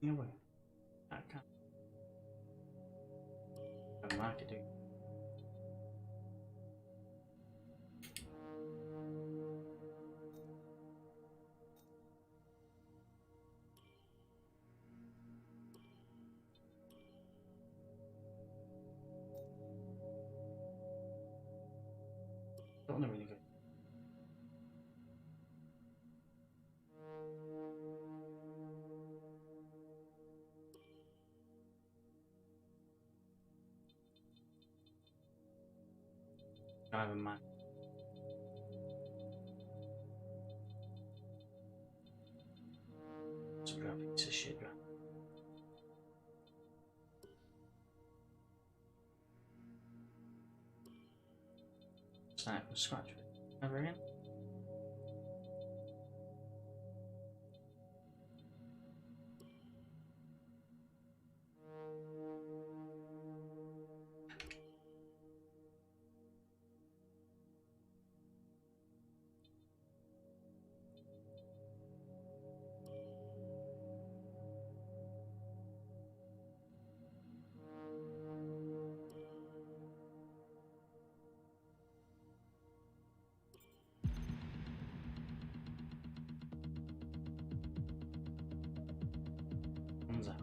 Yeah, well, I can't. I'm marketing. Don't know really good. Driver man. It's a real piece of shit, right? Start from scratch. Ever again? Monza.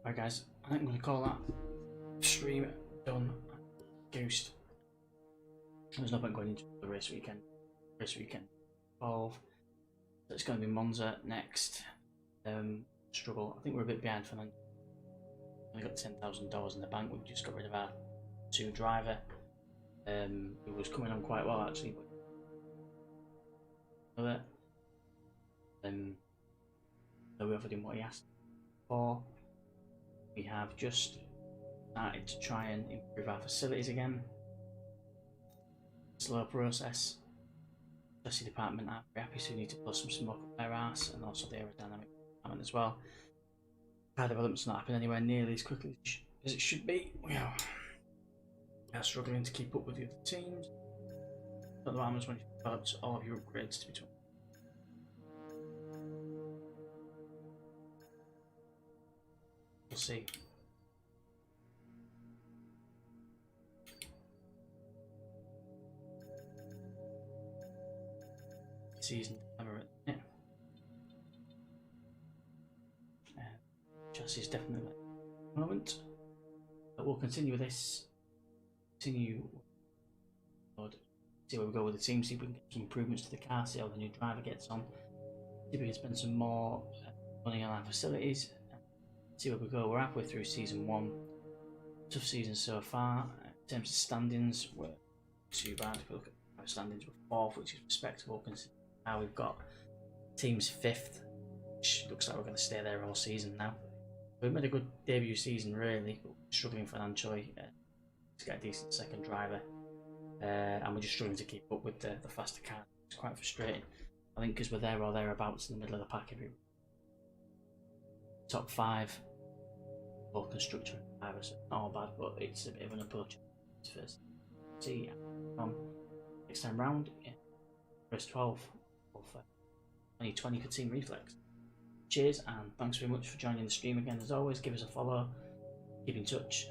Right guys, I think I'm going to call that stream done. Goosed. There's no point going into the race weekend. 12. So it's going to be Monza next. Struggle. I think we're a bit behind for them. We got $10,000 in the bank. We've just got rid of our 2 driver. Who was coming on quite well actually. But so we offered him what he asked for. We have just started to try and improve our facilities again. Slow process. Especially the department aren't very happy, so we need to blow some smoke up their arse, and also the aerodynamic department as well. Car development's not happening anywhere nearly as quickly as it should be. We are struggling to keep up with the other teams. Not the armors when you developed all of your upgrades to be 20. see. Season Emirates, yeah. Chassis is definitely at the moment. But we'll continue with this. See where we go with the team, see if we can get some improvements to the car, see how the new driver gets on, see if we can spend some more money on our facilities, see where we go. We're halfway through season 1. Tough season so far. In terms of standings, we're too bad. If we look at our standings, we're 4th, which is respectable considering how we've got teams 5th, which looks like we're going to stay there all season now. We've made a good debut season really, but we're struggling financially to get a decent second driver, and we're just struggling to keep up with the faster car. It's quite frustrating. I think because we're there or thereabouts in the middle of the pack every top 5 for constructor and drivers. Not all bad, but it's a bit of an approach first. See next time round, yeah, first 12 of 2020 for Team Reflex. Cheers and thanks very much for joining the stream again. As always, give us a follow, keep in touch.